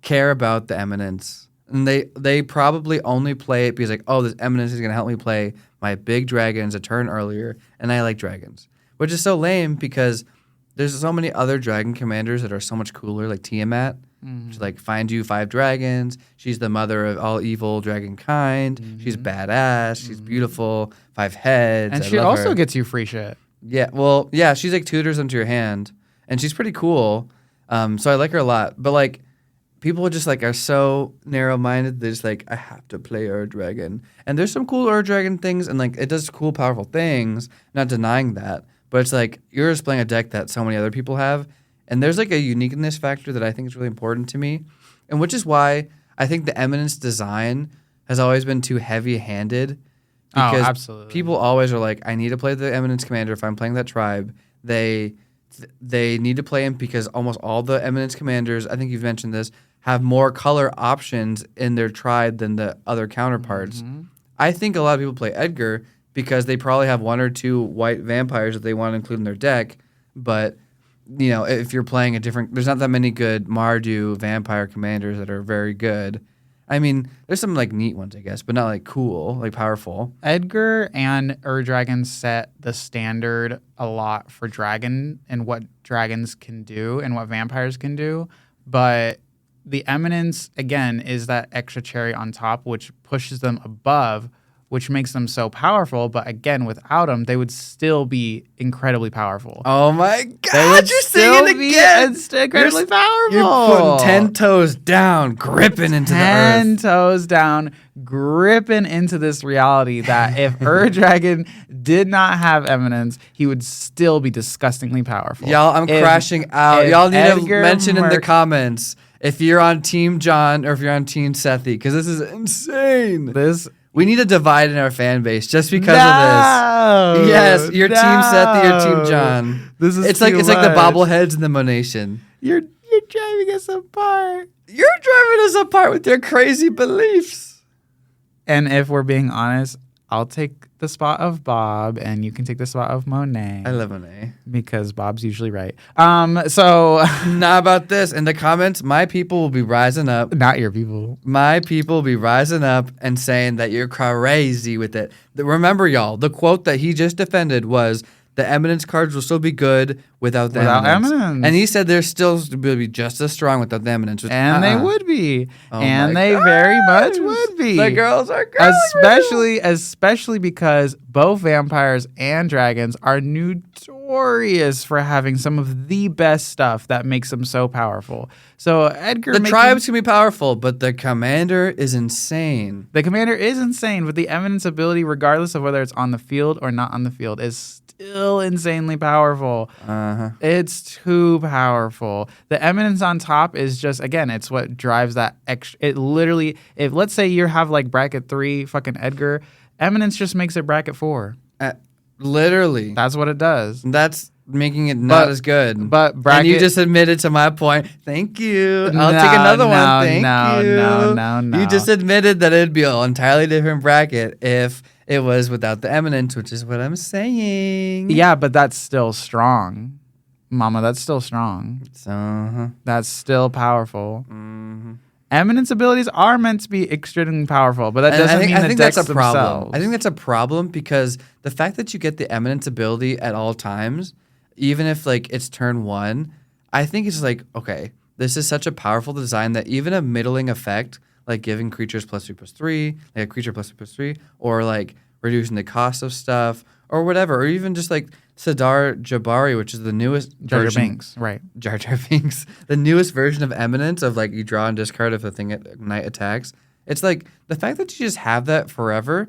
care about the Eminence. And they probably only play it because like, oh, this Eminence is going to help me play my big dragons a turn earlier, and I like dragons. Which is so lame because there's so many other dragon commanders that are so much cooler, like Tiamat. She's like, find you 5 dragons. She's the mother of all evil dragon kind. She's badass. She's beautiful. 5 heads. And I she love also her. gets you free shit. Yeah, well, yeah, she's like tutors into your hand, and she's pretty cool. So I like her a lot. But like, people just like are so narrow-minded. They're just like, I have to play Dragon. And there's some cool Dragon things, and like it does cool, powerful things. Not denying that, but it's like you're just playing a deck that so many other people have, and there's like a uniqueness factor that I think is really important to me, and which is why I think the Eminence design has always been too heavy-handed. Because absolutely. People always are like, I need to play the Eminence commander if I'm playing that tribe. They need to play him because almost all the Eminence commanders, I think you've mentioned this, have more color options in their tribe than the other counterparts. I think a lot of people play Edgar because they probably have 1 or 2 white vampires that they want to include in their deck. But, you know, if you're playing a different... There's not that many good Mardu vampire commanders that are very good. I mean, there's some, like, neat ones, I guess, but not, like, cool, like, powerful. Edgar and Dragon set the standard a lot for Dragon and what dragons can do and what vampires can do. But the Eminence, again, is that extra cherry on top, which pushes them above, which makes them so powerful. But again, without them, they would still be incredibly powerful. Oh my They God, would you're still singing be again. incredibly powerful. You're putting 10 toes down, gripping into the earth. 10 toes down, gripping into this reality that if Dragon did not have Eminence, he would still be disgustingly powerful. Y'all, I'm crashing out. Y'all need to mention in the comments if you're on Team John or if you're on Team Sethy, because this is insane. We need a divide in our fan base just because of this. Yes, you're Team Sethy or Team John. It's like the bobbleheads in the Monation. You're driving us apart. You're driving us apart with your crazy beliefs. And if we're being honest, I'll take the spot of Bob, and you can take the spot of Monet. I love Monet. Because Bob's usually right. So... Not about this. In the comments, my people will be rising up. Not your people. My people will be rising up and saying that you're crazy with it. Remember, y'all, the quote that he just defended was, the Eminence cards will still be good without the Eminence. And he said they're still will be just as strong without the Eminence. And they would be. And they very much would be. The girls are girls. Especially because both vampires and dragons are notorious notorious for having some of the best stuff that makes them so powerful. So Edgar, The tribes can be powerful, but the commander is insane. The commander is insane, but the Eminence ability, regardless of whether it's on the field or not on the field, is still insanely powerful. It's too powerful. The Eminence on top is just, again, it's what drives that extra. It literally, if let's say you have like bracket 3 fucking Edgar, Eminence just makes it bracket 4. Literally. That's what it does. That's making it not as good. But bracket, and you just admitted to my point. Thank you. I'll take another one. Thank you. No. You just admitted that it'd be an entirely different bracket if it was without the Eminence, which is what I'm saying. Yeah, but that's still strong. Mama, that's still strong. That's still powerful. Eminence abilities are meant to be extremely powerful, but that doesn't mean the decks that's a problem. themselves. I think that's a problem because the fact that you get the Eminence ability at all times, even if like it's turn 1, I think it's like, okay, this is such a powerful design that even a middling effect, like giving creatures +3/+3, like a creature +3/+3, or like reducing the cost of stuff, or whatever, or even just like Sidar Jabari, which is the newest Jar Jar Binks, right? Jar Jar Binks, the newest version of Eminence of like you draw and discard if the thing at night attacks. It's like the fact that you just have that forever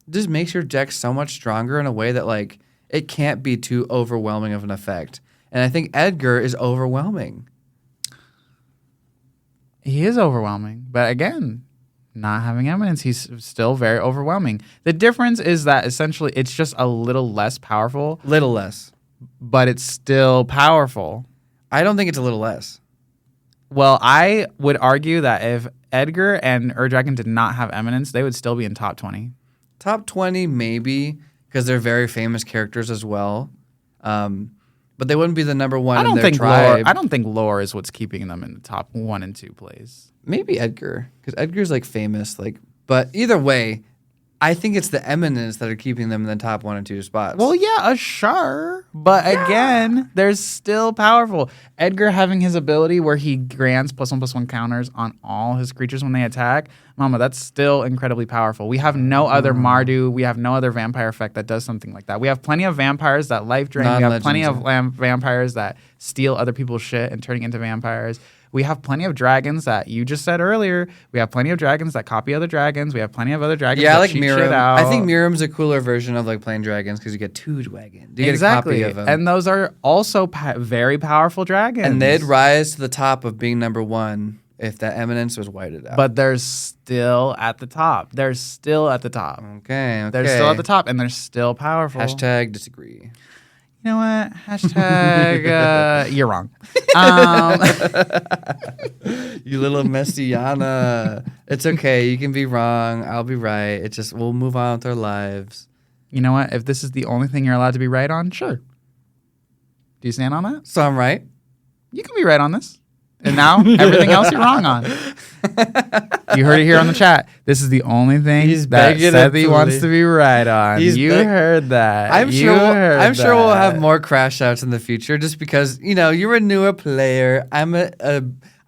just makes your deck so much stronger in a way that like it can't be too overwhelming of an effect. And I think Edgar is overwhelming. He is overwhelming, but again, not having Eminence, he's still very overwhelming. The difference is that essentially it's just a little less powerful. Little less. But it's still powerful. I don't think it's a little less. Well, I would argue that if Edgar and Ur-Dragon did not have Eminence, they would still be in top 20. Top 20, maybe, because they're very famous characters as well. But they wouldn't be the number one in their tribe. I don't think lore is what's keeping them in the top 1 and 2 place. Maybe Edgar, because Edgar's like famous. Like, but either way, I think it's the Eminence that are keeping them in the top 1 and 2 spots. Well, yeah, sure. But again, they're still powerful. Edgar having his ability where he grants +1/+1 counters on all his creatures when they attack. Mama, that's still incredibly powerful. We have no other Mardu. We have no other vampire effect that does something like that. We have plenty of vampires that life drain. We have plenty of vampires that steal other people's shit and turning into vampires. We have plenty of dragons that you just said earlier. We have plenty of dragons that copy other dragons. We have plenty of other dragons that cheat shit out. I think Mirim's a cooler version of like playing dragons because you get 2 dragons. You exactly. Get a copy of them. And those are also very powerful dragons. And they'd rise to the top of being number 1 if that Eminence was whited out. But they're still at the top. They're still at the top. Okay. They're still at the top and they're still powerful. Hashtag disagree. You know what? Hashtag, you're wrong. You little messiana. It's okay. You can be wrong. I'll be right. It's just, we'll move on with our lives. You know what? If this is the only thing you're allowed to be right on, sure. Do you stand on that? So I'm right. You can be right on this. And now everything else you're wrong on. You heard it here on the chat. This is the only thing that Sethy wants to be right on. You heard that. I'm sure we'll have more crash outs in the future just because, you know, you're a newer player. I'm a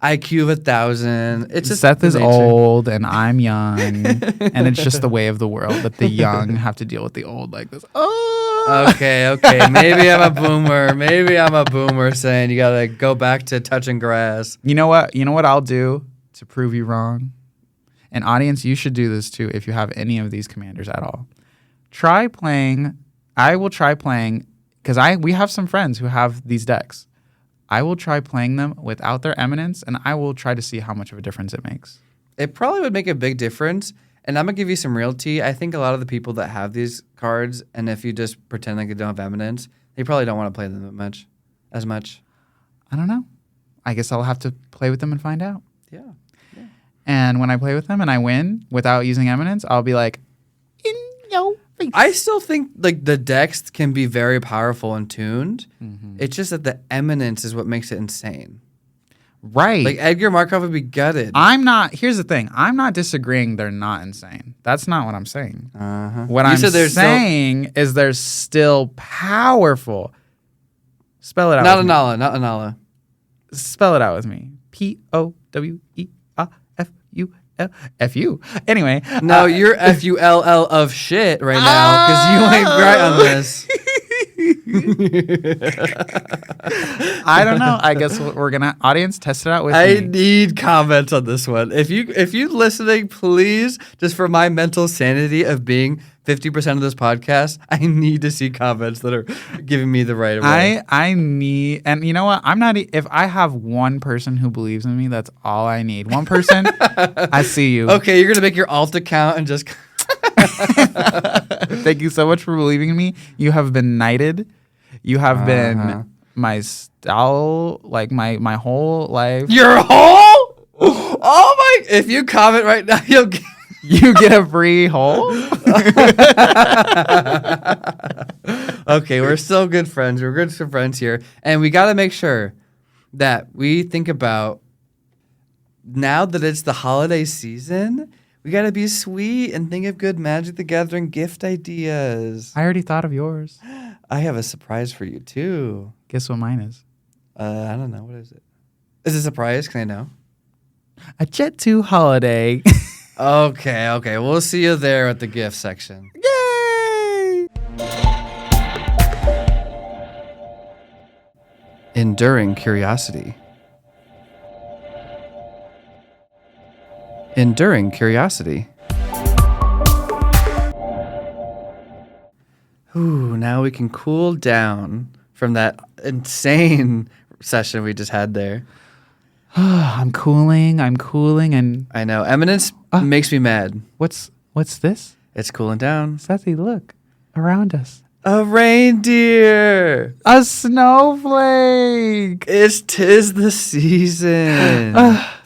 IQ of 1,000. It's just Seth is old and I'm young. And it's just the way of the world that the young have to deal with the old like this. Oh. Okay. Maybe I'm a boomer saying you gotta go back to touching grass. You know what I'll do to prove you wrong? And audience, you should do this too if you have any of these commanders at all. I will try playing, because we have some friends who have these decks. I will try playing them without their Eminence, and I will try to see how much of a difference it makes. It probably would make a big difference. And I'm going to give you some real tea. I think a lot of the people that have these cards, and if you just pretend like they don't have Eminence, they probably don't want to play them as much. I don't know. I guess I'll have to play with them and find out. Yeah. And when I play with them and I win without using Eminence, I'll be like, in your face. I still think like the decks can be very powerful and tuned. Mm-hmm. It's just that the Eminence is what makes it insane. Right. Like Edgar Markov would be gutted. Here's the thing. I'm not disagreeing they're not insane. That's not what I'm saying. Uh-huh. What I'm saying is they're still powerful. Spell it out. Not Anala. Spell it out with me. P-O-W-E-R-F-U-L-F-U. Anyway. No, you're F-U-L-L of shit right now because you ain't right on this. I don't know. I guess we're gonna audience test it out with I me. need comments on this one. If you listening, please, just for my mental sanity of being 50% of this podcast, I need to see comments that are giving me the right way. I need, and you know what? I'm not. If I have one person who believes in me, that's all I need. One person. I see you. Okay, you're gonna make your alt account and just. Thank you so much for believing in me. You have been knighted. You have been my style, like my whole life. Your whole? Oh my! If you comment right now, you'll get. You get a free hole. Okay, we're still good friends. We're good friends here, and we got to make sure that we think about now that it's the holiday season. We got to be sweet and think of good Magic the Gathering gift ideas. I already thought of yours. I have a surprise for you too. Guess what mine is? I don't know. What is it? Is it a surprise? Can I know? A Jet 2 holiday. Okay. We'll see you there at the gift section. Yay! Enduring curiosity. Enduring curiosity. Ooh, now we can cool down from that insane session we just had there. I'm cooling, and I know. Eminence makes me mad. what's this? It's cooling down. Sethy, look around us. A reindeer. A snowflake. Tis the season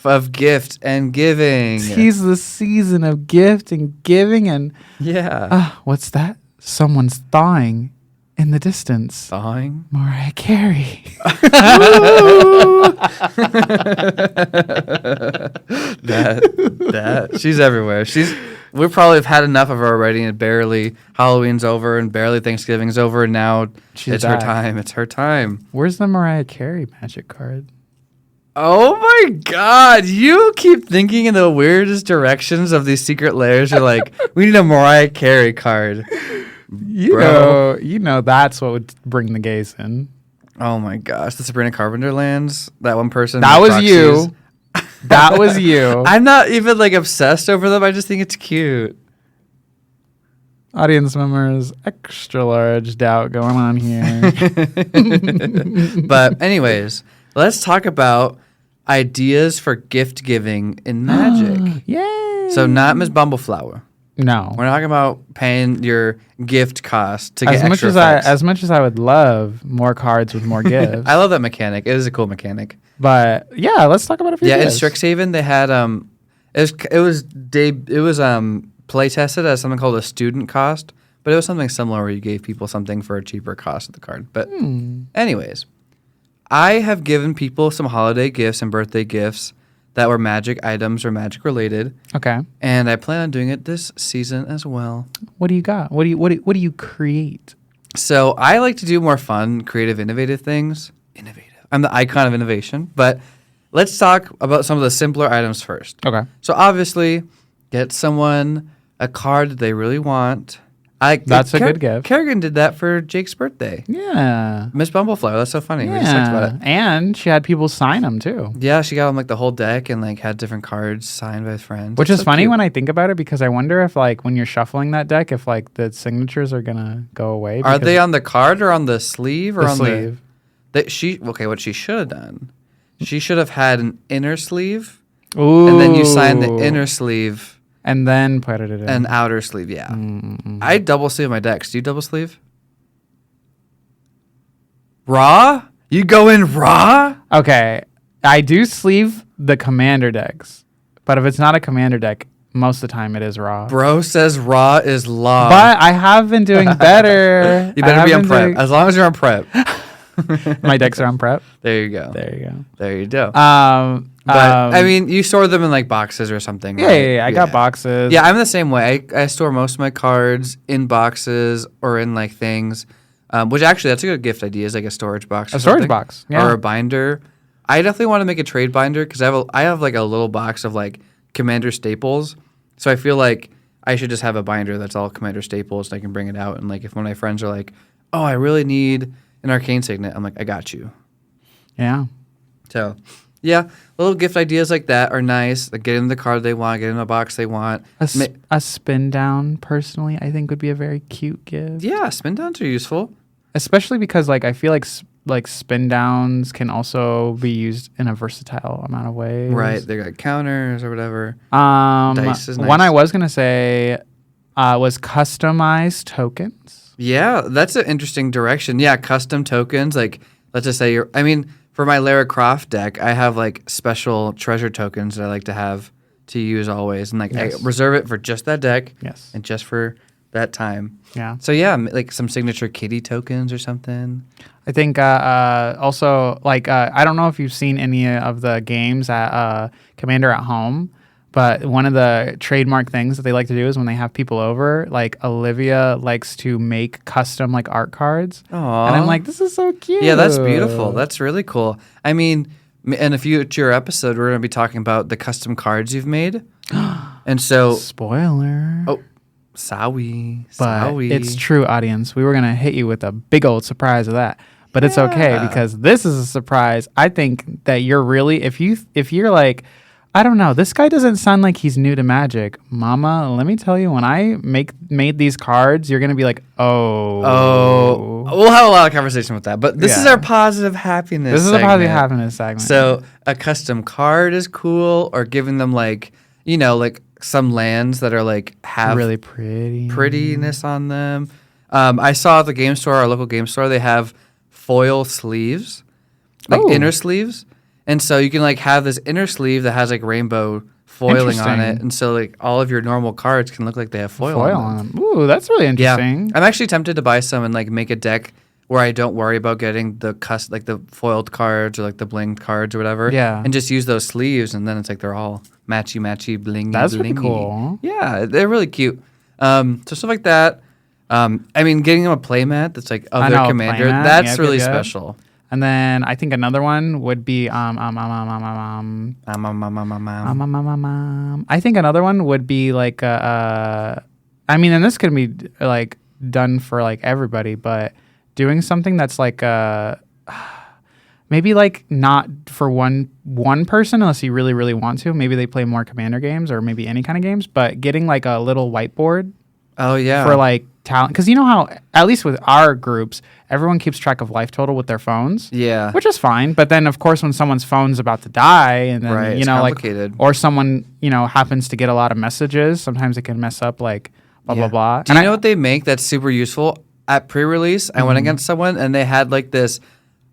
of gift and giving. Tis the season of gift and giving, and Yeah. what's that? Someone's thawing in the distance. Thawing. Mariah Carey. That she's everywhere. We probably have had enough of her already, and barely Halloween's over and barely Thanksgiving's over, and now it's her back. time. It's her time. Where's the Mariah Carey magic card? Oh my God! You keep thinking in the weirdest directions of these secret layers. You're like, we need a Mariah Carey card. You know that's what would bring the gays in. Oh my gosh, the Sabrina Carpenter lands. That one person. That with was proxies. you. That was you. I'm not even like obsessed over them. I just think it's cute. Audience members, extra large doubt going on here. But anyways, let's talk about ideas for gift giving in Magic. Yay! So not Ms. Bumbleflower. No. We're not talking about paying your gift cost to get As much extra as effects. as much as I would love more cards with more gifts. I love that mechanic. It is a cool mechanic. But yeah, let's talk about a few Yeah, in gifts. Strixhaven they had it was play tested as something called a student cost, but it was something similar where you gave people something for a cheaper cost of the card. But anyways, I have given people some holiday gifts and birthday gifts that were Magic items or Magic related, Okay. and I plan on doing it this season as well. What do you got? What do you create? So I like to do more fun, creative, innovative things. I'm the icon of innovation, but let's talk about some of the simpler items first. Okay. So obviously, get someone a card that they really want. That's a good gift. Kerrigan did that for Jake's birthday. Yeah. Miss Bumbleflower, that's so funny. We just talked about it. And she had people sign them too. Yeah, she got him like the whole deck and like had different cards signed by friends. Which That's is so funny cute. when I think about it because I wonder if like when you're shuffling that deck, if like the signatures are gonna go away. Are because they on the card or on the sleeve or the on sleeve? what she should have done. She should have had an inner sleeve, Ooh. and then you sign the inner sleeve and then put it in. and outer sleeve. Yeah, Mm-mm. I double sleeve my decks. Do you double sleeve? Raw? You go in raw? Okay, I do sleeve the commander decks, but if it's not a commander deck, most of the time it is raw. Bro says raw is law. But I have been doing better. You I better have be on been prep. doing- As long as you're on prep. My decks are on prep. There you go. There you There you go. go. But I mean, you store them in like boxes or something. Yeah, right? yeah, I got boxes. Yeah, I'm the same way. I store most of my cards in boxes or in like things, which actually that's a good gift idea is like a storage box. A or storage something. box, yeah. Or a binder. I definitely want to make a trade binder because I have like a little box of like Commander staples. So I feel like I should just have a binder that's all Commander staples and I can bring it out. And like if one of my friends are like, oh, I really need an arcane signet. I'm like, I got you. Yeah. So, yeah, little gift ideas like that are nice. Like getting the card they want, getting the box they want. A spin down, personally, I think would be a very cute gift. Yeah, spin downs are useful. Especially because, like, I feel like spin downs can also be used in a versatile amount of ways. Right, they got counters or whatever. Dice is nice. One I was gonna say was customized tokens. Yeah, that's an interesting direction. Yeah, custom tokens. Like, let's just say for my Lara Croft deck, I have like special treasure tokens that I like to have to use always, and like I reserve it for just that deck. Yes. And just for that time. Yeah. So yeah, like some signature kitty tokens or something. I think also like I don't know if you've seen any of the games at Commander at Home, but one of the trademark things that they like to do is when they have people over, like Olivia likes to make custom like art cards. Aww. And I'm like, this is so cute. Yeah, that's beautiful. That's really cool. I mean, in a future episode, we're going to be talking about the custom cards you've made. And so... Spoiler. Oh, sorry. But it's true, audience. We were going to hit you with a big old surprise of that. But it's okay because this is a surprise. I think that you're really... If you're like... I don't know. This guy doesn't sound like he's new to Magic. Mama, let me tell you, when I made these cards, you're going to be like, oh. We'll have a lot of conversation with that. But this is our positive happiness This is segment. a positive happiness segment. So a custom card is cool, or giving them like, like some lands that are like have really prettiness on them. I saw at the game store, our local game store, they have foil sleeves, like inner sleeves. And so you can like have this inner sleeve that has like rainbow foiling on it, and so like all of your normal cards can look like they have foil on them. Ooh, that's really interesting. Yeah, I'm actually tempted to buy some and like make a deck where I don't worry about getting the like the foiled cards or like the blinged cards or whatever. Yeah, and just use those sleeves, and then it's like they're all matchy blingy. That's really cool. Yeah, they're really cute. So stuff like that. I mean, getting them a playmat that's like of their commander. That's really special. And then I think another one would be I think another one would be like I mean, and this could be like done for like everybody, but doing something that's like maybe like not for one person unless you really, really want to. Maybe they play more Commander games or maybe any kind of games, but getting like a little whiteboard. Oh yeah. For like talent, because you know how at least with our groups, everyone keeps track of life total with their phones. Yeah. Which is fine, but then of course when someone's phone's about to die, and then like, or someone happens to get a lot of messages, sometimes it can mess up like blah blah blah. Do you know what they make that's super useful? At pre-release, I went against someone and they had like this.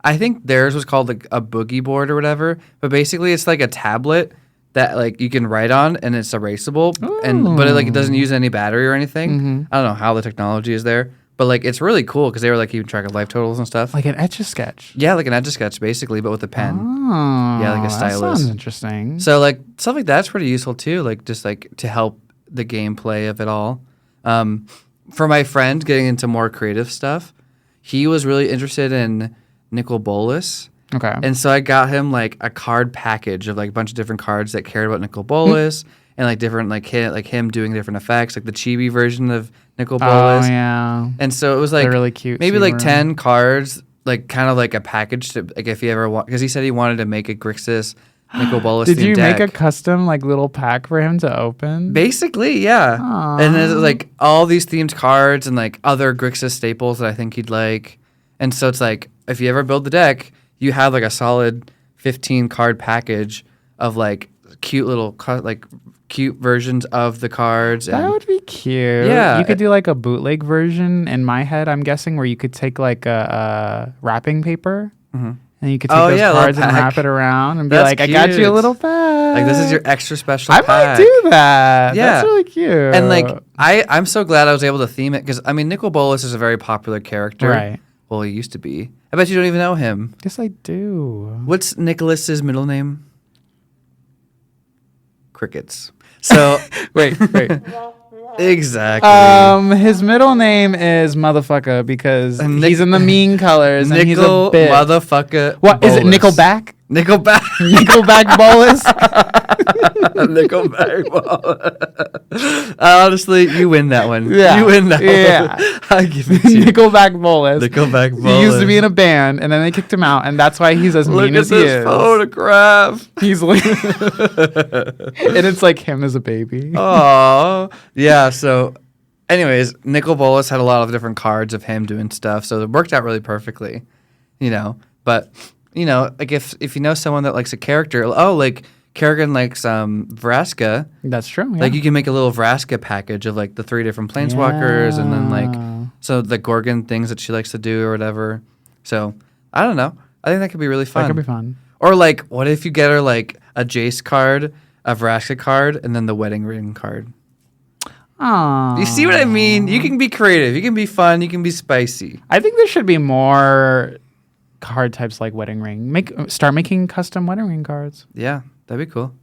I think theirs was called like a boogie board or whatever, but basically it's like a tablet that like you can write on and it's erasable, but it doesn't use any battery or anything. I don't know how the technology is there, but like it's really cool because they were like keeping track of life totals and stuff. Like an Etch-a-Sketch. Yeah, like an Etch-a-Sketch basically, but with a pen. Oh, yeah, like a stylus. That sounds interesting. So like stuff like that's pretty useful too, like just like to help the gameplay of it all. For my friend getting into more creative stuff, he was really interested in Nicol Bolas. Okay. And so I got him like a card package of like a bunch of different cards that cared about Nicol Bolas and like different like him doing different effects, like the chibi version of Nicol Bolas. Oh yeah. And so it was like they're really cute. Maybe like 10 cards, like kind of like a package to like if he ever want, because he said he wanted to make a Grixis Nicol Bolas. Did you deck. make a custom like little pack for him to open? Basically, yeah. Aww. And there's like all these themed cards and like other Grixis staples that I think he'd like. And so it's like if you ever build the deck, you have like a solid 15 card package of like cute little cute versions of the cards. That would be cute. Yeah. You could do like a bootleg version in my head, I'm guessing, where you could take like a wrapping paper and you could take those cards and wrap it around and be like, I got you a little pack. Like this is your extra special I pack. might do that. Yeah. That's really cute. And like I'm so glad I was able to theme it because I mean Nicol Bolas is a very popular character. Right. Well, he used to be. I bet you don't even know him. Yes, I do. What's Nicholas's middle name? Crickets. So wait. Exactly. His middle name is motherfucker because he's in the mean colors and he's a bitch. Motherfucker. What is it? Nickelback? Nickelback. Nickelback bolus. Nickelback bolus. Honestly, you win that one. Yeah. You win that Yeah. one. I give it to you. Nickelback bolus. Nickelback bolus. He used to be in a band, and then they kicked him out, and that's why he's as Look mean at as he this is. photograph. He's like, and it's like him as a baby. Oh, yeah. So, anyways, Nickel Bolas had a lot of different cards of him doing stuff, so it worked out really perfectly, you know. But like if you know someone that likes a character, like Kerrigan likes Vraska. That's true. Yeah. Like you can make a little Vraska package of like the 3 different planeswalkers, and then like so the Gorgon things that she likes to do or whatever. So I don't know. I think that could be really fun. That could be fun. Or like, what if you get her like a Jace card, a Vraska card, and then the wedding ring card? Aww. You see what I mean? You can be creative. You can be fun. You can be spicy. I think there should be more card types like wedding ring. Start making custom wedding ring cards. Yeah, that'd be cool.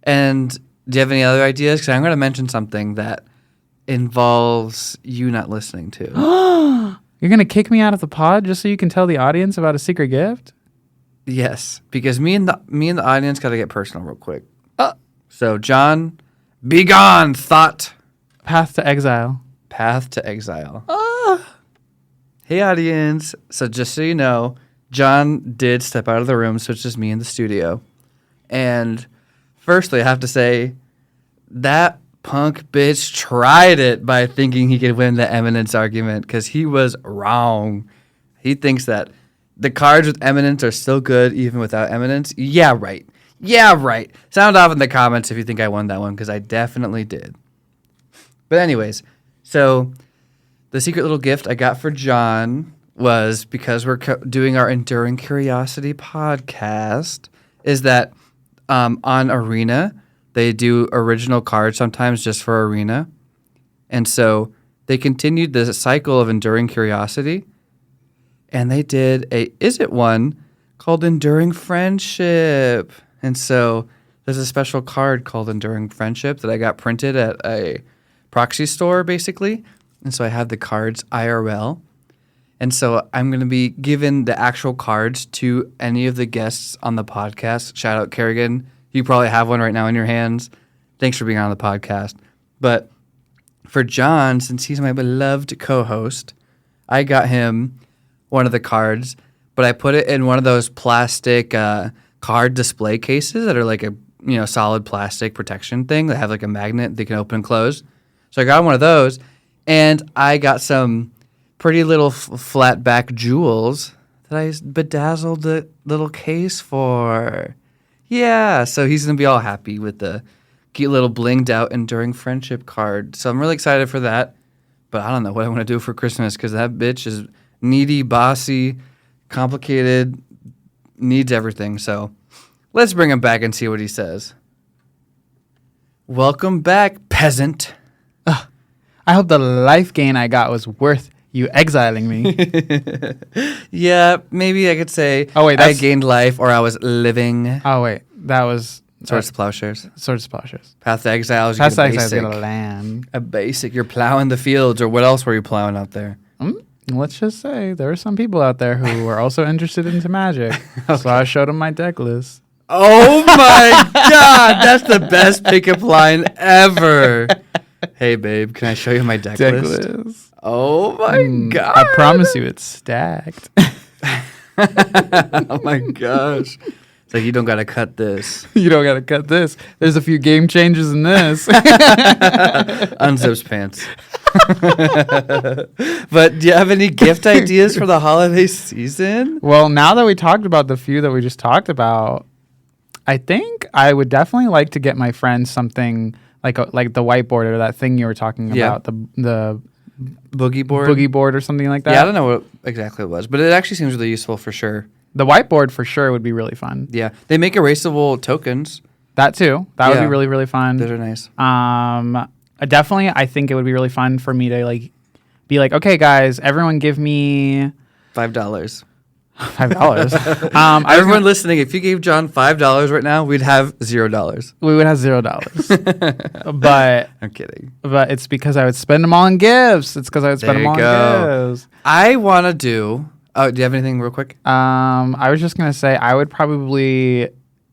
And do you have any other ideas? Because I'm going to mention something that involves you not listening to. You're gonna kick me out of the pod just so you can tell the audience about a secret gift? Yes, because me and the audience got to get personal real quick. So John, be gone, thought. Path to exile. Path to exile. Hey, audience. So just so you know, John did step out of the room, so it's just me in the studio. And firstly, I have to say, that punk bitch tried it by thinking he could win the Eminence argument because he was wrong. He thinks that the cards with Eminence are still good even without Eminence. Yeah, right. Yeah, right. Sound off in the comments if you think I won that one because I definitely did. But anyways, so the secret little gift I got for John was because we're doing our Enduring Curiosity podcast is that on Arena, they do original cards sometimes just for Arena. And so they continued the cycle of Enduring Curiosity. And they did a Is It one called Enduring Friendship. And so there's a special card called Enduring Friendship that I got printed at a proxy store, basically. And so I have the cards IRL. And so I'm going to be giving the actual cards to any of the guests on the podcast. Shout out Kerrigan. You probably have one right now in your hands. Thanks for being on the podcast. But for John, since he's my beloved co-host, I got him one of the cards, but I put it in one of those plastic card display cases that are like a solid plastic protection thing that have like a magnet they can open and close. So I got one of those, and I got some pretty little flat back jewels that I bedazzled the little case for. Yeah, so he's going to be all happy with the cute little blinged out Enduring Friendship card. So I'm really excited for that, but I don't know what I want to do for Christmas because that bitch is needy, bossy, complicated, needs everything. So let's bring him back and see what he says. Welcome back, peasant. I hope the life gain I got was worth you exiling me. Yeah, maybe I could say I gained life or I was living. Oh, wait. That was... Swords to Plowshares. Swords to Plowshares. Path to Exiles. Path to Exiles is going to land. A basic. You're plowing the fields, or what else were you plowing out there? Let's just say there are some people out there who are also interested into Magic. Okay. So I showed them my deck list. Oh my God, that's the best pickup line ever. Hey babe, can I show you my deck list? Oh my God. I promise you it's stacked. Oh my gosh. It's like, you don't got to cut this. You don't got to cut this. There's a few game changes in this. Unzips pants. But do you have any gift ideas for the holiday season? Well, now that we talked about the few that we just talked about, I think I would definitely like to get my friends something like the whiteboard or that thing you were talking about, the boogie board or something like that. Yeah, I don't know what exactly it was, but it actually seems really useful for sure. The whiteboard for sure would be really fun. Yeah, they make erasable tokens. That too. That would be really, really fun. Those are nice. Definitely, I think it would be really fun for me to be like, okay, guys, everyone give me $5. $5. Everyone listening, if you gave John $5 right now, we'd have $0. We would have $0. But I'm kidding. But it's because I would spend them all on gifts. It's because I would spend them all on gifts. I want to do Oh, do you have anything real quick? I was just gonna say I would probably,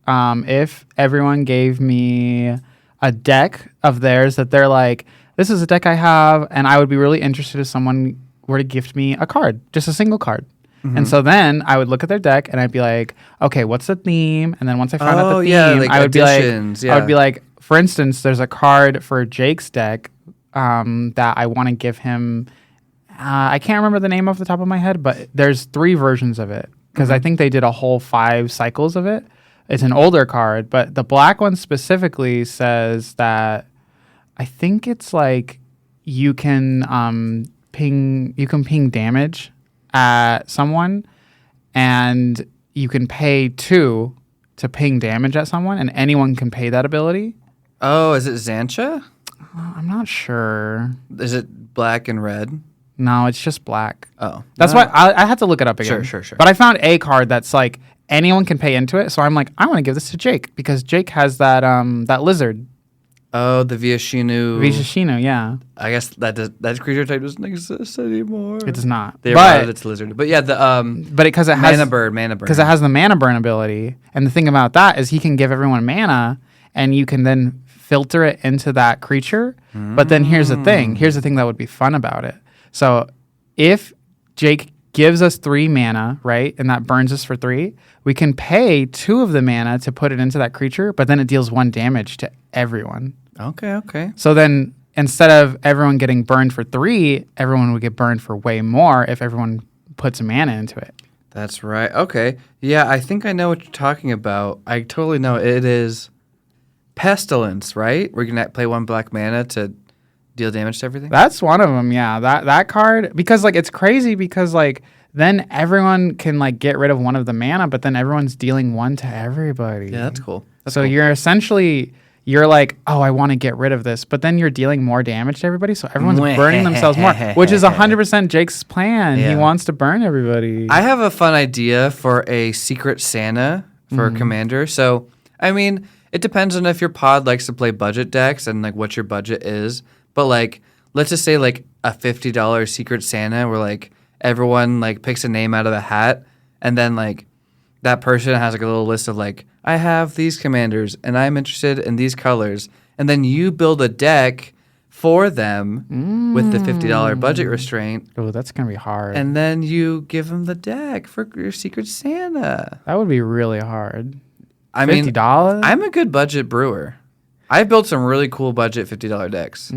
if everyone gave me a deck of theirs that they're like, this is a deck I have, and I would be really interested if someone were to gift me a card, just a single card. And so then I would look at their deck and I'd be like, okay, what's the theme? And then once I found out the theme, like I would additions, I would be like, for instance, there's a card for Jake's deck that I want to give him. I can't remember the name off the top of my head, but there's 3 versions of it because I think they did a whole 5 cycles of it. It's an older card, but the black one specifically says that I think it's like you can ping damage at someone, and you can pay 2 to ping damage at someone, and anyone can pay that ability. Oh, is it Xancha? I'm not sure. Is it black and red? No, it's just black. Oh. That's why I had to look it up again. Sure. But I found a card that's like anyone can pay into it, so I'm like, I want to give this to Jake because Jake has that lizard. Oh, the Vishishinu, yeah. I guess that creature type doesn't exist anymore. It does not. But it's lizard. But yeah, but because it has mana burn. Because it has the mana burn ability, and the thing about that is he can give everyone mana, and you can then filter it into that creature. But then here's the thing. Here's the thing that would be fun about it. So if Jake gives us 3 mana, right, and that burns us for 3, we can pay 2 of the mana to put it into that creature, but then it deals 1 damage to everyone. Okay. So then instead of everyone getting burned for 3, everyone would get burned for way more if everyone puts mana into it. That's right. Okay. Yeah, I think I know what you're talking about. I totally know. It is Pestilence, right? We're going to play 1 black mana to deal damage to everything? That's one of them, yeah. That card, because like it's crazy because like then everyone can like get rid of 1 of the mana, but then everyone's dealing 1 to everybody. Yeah, that's cool. So you're essentially... You're like, oh, I want to get rid of this, but then you're dealing more damage to everybody, so everyone's burning themselves more, which is 100% Jake's plan. Yeah. He wants to burn everybody. I have a fun idea for a Secret Santa for a commander. So, I mean, it depends on if your pod likes to play budget decks and like what your budget is. But like, let's just say like a $50 Secret Santa where like everyone like picks a name out of the hat, and then like that person has like a little list of like, I have these commanders and I'm interested in these colors. And then you build a deck for them with the $50 budget restraint. Oh, that's going to be hard. And then you give them the deck for your Secret Santa. That would be really hard. I mean, $50? I'm a good budget brewer. I've built some really cool budget $50 decks.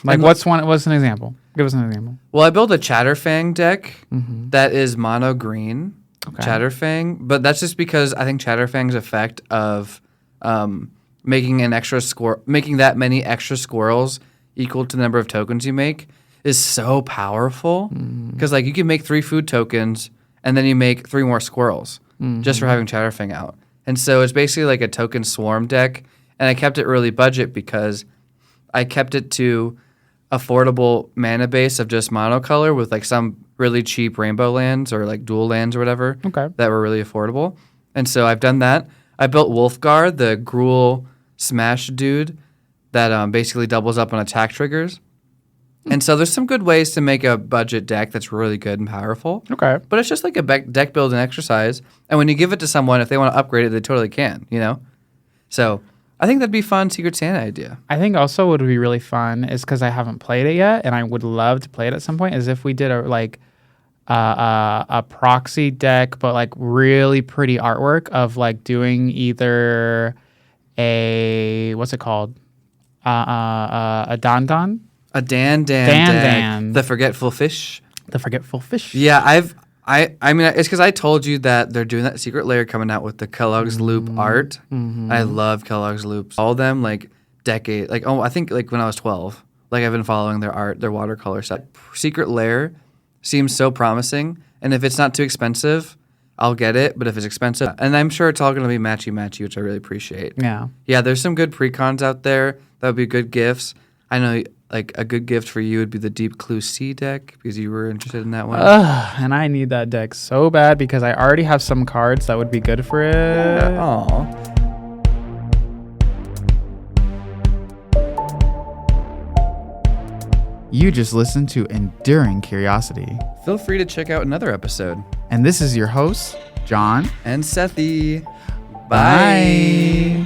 Like what's an example? Give us an example. Well, I built a Chatterfang deck that is mono green. Okay. Chatterfang, but that's just because I think Chatterfang's effect of making that many extra squirrels equal to the number of tokens you make is so powerful. Because like you can make 3 food tokens and then you make 3 more squirrels just for having Chatterfang out. And so it's basically like a token swarm deck. And I kept it really budget because I kept it to affordable mana base of just monocolor with like some really cheap rainbow lands or like dual lands or whatever that were really affordable. And so I've done that. I built Wolfguard, the Gruul smash dude that basically doubles up on attack triggers. And so there's some good ways to make a budget deck that's really good and powerful. Okay. But it's just like a deck building exercise. And when you give it to someone, if they want to upgrade it, they totally can, you know? So I think that'd be a fun Secret Santa idea. I think also what would be really fun is because I haven't played it yet, and I would love to play it at some point, is if we did a proxy deck, but like really pretty artwork of like doing either a what's it called, a Dan. A Dan. The Forgetful Fish. The Forgetful Fish. Yeah, I mean, it's because I told you that they're doing that Secret Lair coming out with the Kellogg's Loop art. I love Kellogg's Loops. All of them, like, decade. Like, I think, like, when I was 12. Like, I've been following their art, their watercolor set. Secret Lair seems so promising. And if it's not too expensive, I'll get it. But if it's expensive, and I'm sure it's all going to be matchy-matchy, which I really appreciate. Yeah. Yeah, there's some good precons out there. That would be good gifts. I know... Like, a good gift for you would be the Deep Clue C deck, because you were interested in that one. And I need that deck so bad, because I already have some cards that would be good for it. Yeah. Aw. You just listened to Enduring Curiosity. Feel free to check out another episode. And this is your host, John. And Sethy. Bye.